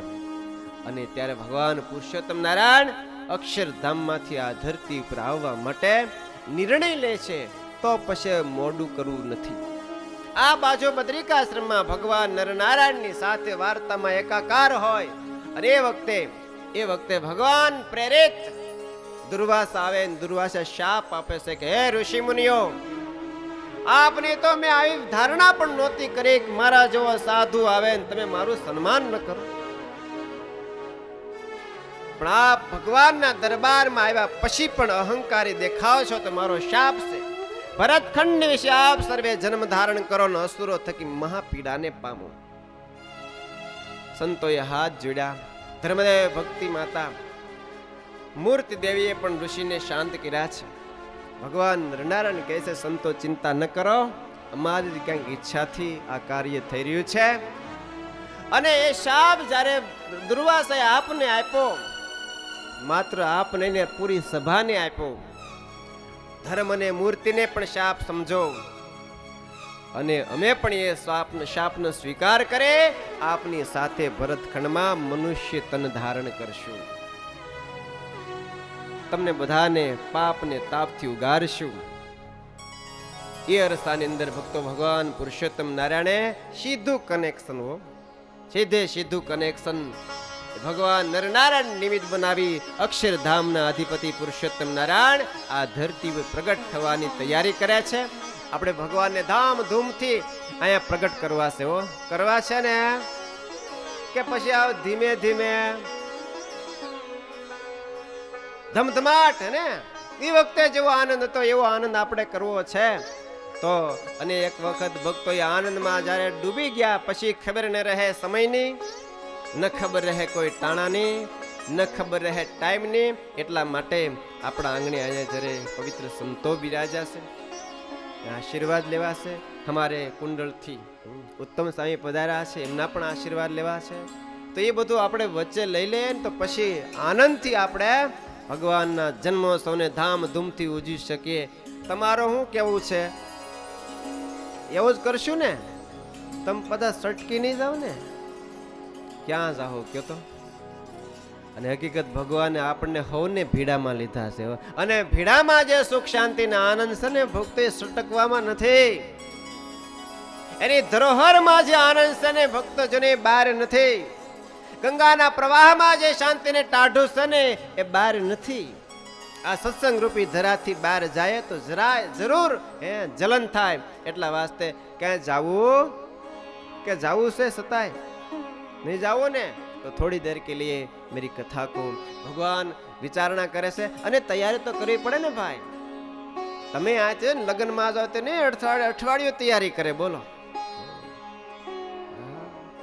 અને ત્યારે ભગવાન પુરુષોત્તમ નારાયણ અક્ષરધામમાંથી આ ધરતી ઉપર આવવા માટે નિર્ણય લે છે. તો પછી મોડું કરવું નથી. આ બાજુ બદ્રિકાશ્રમમાં ભગવાન નરનારાયણની સાથે વાર્તામાં એકાકાર હોય અને એ વખતે ભગવાન પ્રેરિત દુર્વાસા આવે, દુર્વાસા શાપ આપે છે કે હે ઋષિ મુનિઓ, આપની તો મેં આવી ધારણા પણ નહોતી કરી કે મારા જેવો સાધુ આવે ને તમે મારું સન્માન ન કરો. પણ આપ ભગવાનના દરબારમાં આવ્યા પછી પણ અહંકારી દેખાવ છો તો મારો શાપ છે. ભરતખંડ વિશે આપ સર્વે જન્મ ધારણ કરો ને અસુરો થકી મહાપીડાને પામો. સંતોએ હાથ જોડ્યા. ધર્મદેવ ભક્તિ માતા મૂર્તિ દેવીએ પણ ઋષિને શાંત કર્યા છે. ભગવાન નરનારાયણ કહે છે સંતો ચિંતા ન કરો, અમારી કંઈક ઈચ્છાથી આ કાર્ય થઈ રહ્યું છે. અને એ શાપ જ્યારે દુર્વાસાએ આપને આપ્યો, માત્ર આપને ને પૂરી સભાને આપ્યો. ધર્મ અને મૂર્તિને પણ શાપ સમજો અને અમે પણ એ શાપનો સ્વીકાર કરે આપની સાથે ભરતખંડમાં મનુષ્ય તન ધારણ કરશું. તમને બધાને પાપ ને તાપથી ઉગારશું. એ અરસાની અંદર ભક્તો ભગવાન પુરુષોત્તમ નારાયણે સીધું કનેક્શન સીધું કનેક્શન ભગવાન નરનારાયણ નિમિત્ત બનાવી અક્ષરધામના અધિપતિ પુરુષોત્તમ નારાયણ આ ધરતી પર પ્રગટ થવાની તૈયારી કરે છે. આપણે ભગવાનને ધામધૂમથી અહીંયા પ્રગટ કરવા છે. કરવા છે ને કે પછી આ ધીમે ધીમે ધમધમાટ ને એ વખતે જેવો આનંદ હતો એવો આનંદ આપણે કરવો છે. તો અને એક વખત ભક્તો એ આનંદમાં જ્યારે ડૂબી ગયા પછી ખબર ન રહે સમયની, ન ખબર રહે કોઈ ટાણાની, ન ખબર રહે ટાઈમની. એટલા માટે આપણા આંગણે અહીંયા જ્યારે પવિત્ર સંતો બિરાજા છે, આશીર્વાદ લેવા છે. અમારે કુંડળથી ઉત્તમ સ્વામી પધાર્યા છે, એમના પણ આશીર્વાદ લેવા છે. તો એ બધું આપણે વચ્ચે લઈ લઈએ ને તો પછી આનંદથી આપણે ભગવાનના જન્મોત્સવને ધામધૂમથી ઉજવી શકીએ. તમારો શું કેવું છે? એવું જ કરશું ને? તમે બધા સટકી નહીં જાવ ને? ક્યાં જાઓ કયો તો? અને હકીકત ભગવાને આપણને હવને ભીડામાં લીધા છે. અને ભીડામાં જે સુખ શાંતિ ને આનંદ છે ને ભક્તો એ સટકવામાં નથી. એની ધરોહરમાં જે આનંદ છે ને ભક્તજને બહાર નથી. ગંગાના પ્રવાહમાં જે શાંતિ ને ટાઢું છે ને એ બહાર નથી. આ સત્સંગ રૂપી ધરાથી બહાર જાય તો જરૂર જલન થાય. એટલા વાસ્તે ક્યાં જાવું કે જાવું છે સતાય नहीं जाओ ने तो थोड़ी देर के लिए मेरी कथा को भगवान विचारणा करे से अने तैयारी तो करवी पड़े ने भाई. तमे आ छे लग्न में जाओ तो नहीं अठवाडियो तैयारी करे. बोलो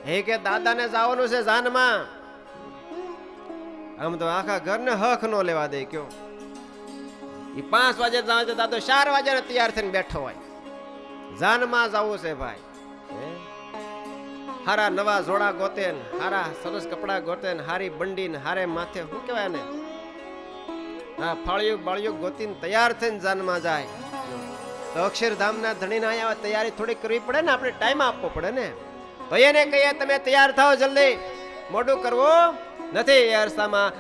हे के दादा ने जावानुं छे जान में, हम तो आखा घर ने हक नो लेवा दे. क्यों 5 वाजे जाओ तो दादो 4 वाजे तैयार थईने बैठो होय. जान में जावुं छे भाई. हारा नवा जोड़ा गोते, हारा सरस कपड़ा गोते, हारी बंडी ने हारे माथे શું કહેવાય ને ફાળિયું બાળિયું ગોતીને તૈયાર થઈને જાનમાં જાય. તો અક્ષરધામના ધણીને અહીંયા તૈયારી થોડી કરવી પડે ને, આપણે ટાઈમ આપવો પડે ને. તો એને કહીએ તમે તૈયાર થાઓ જલ્દી, મોડું કરવું નથી. એ અરસામાં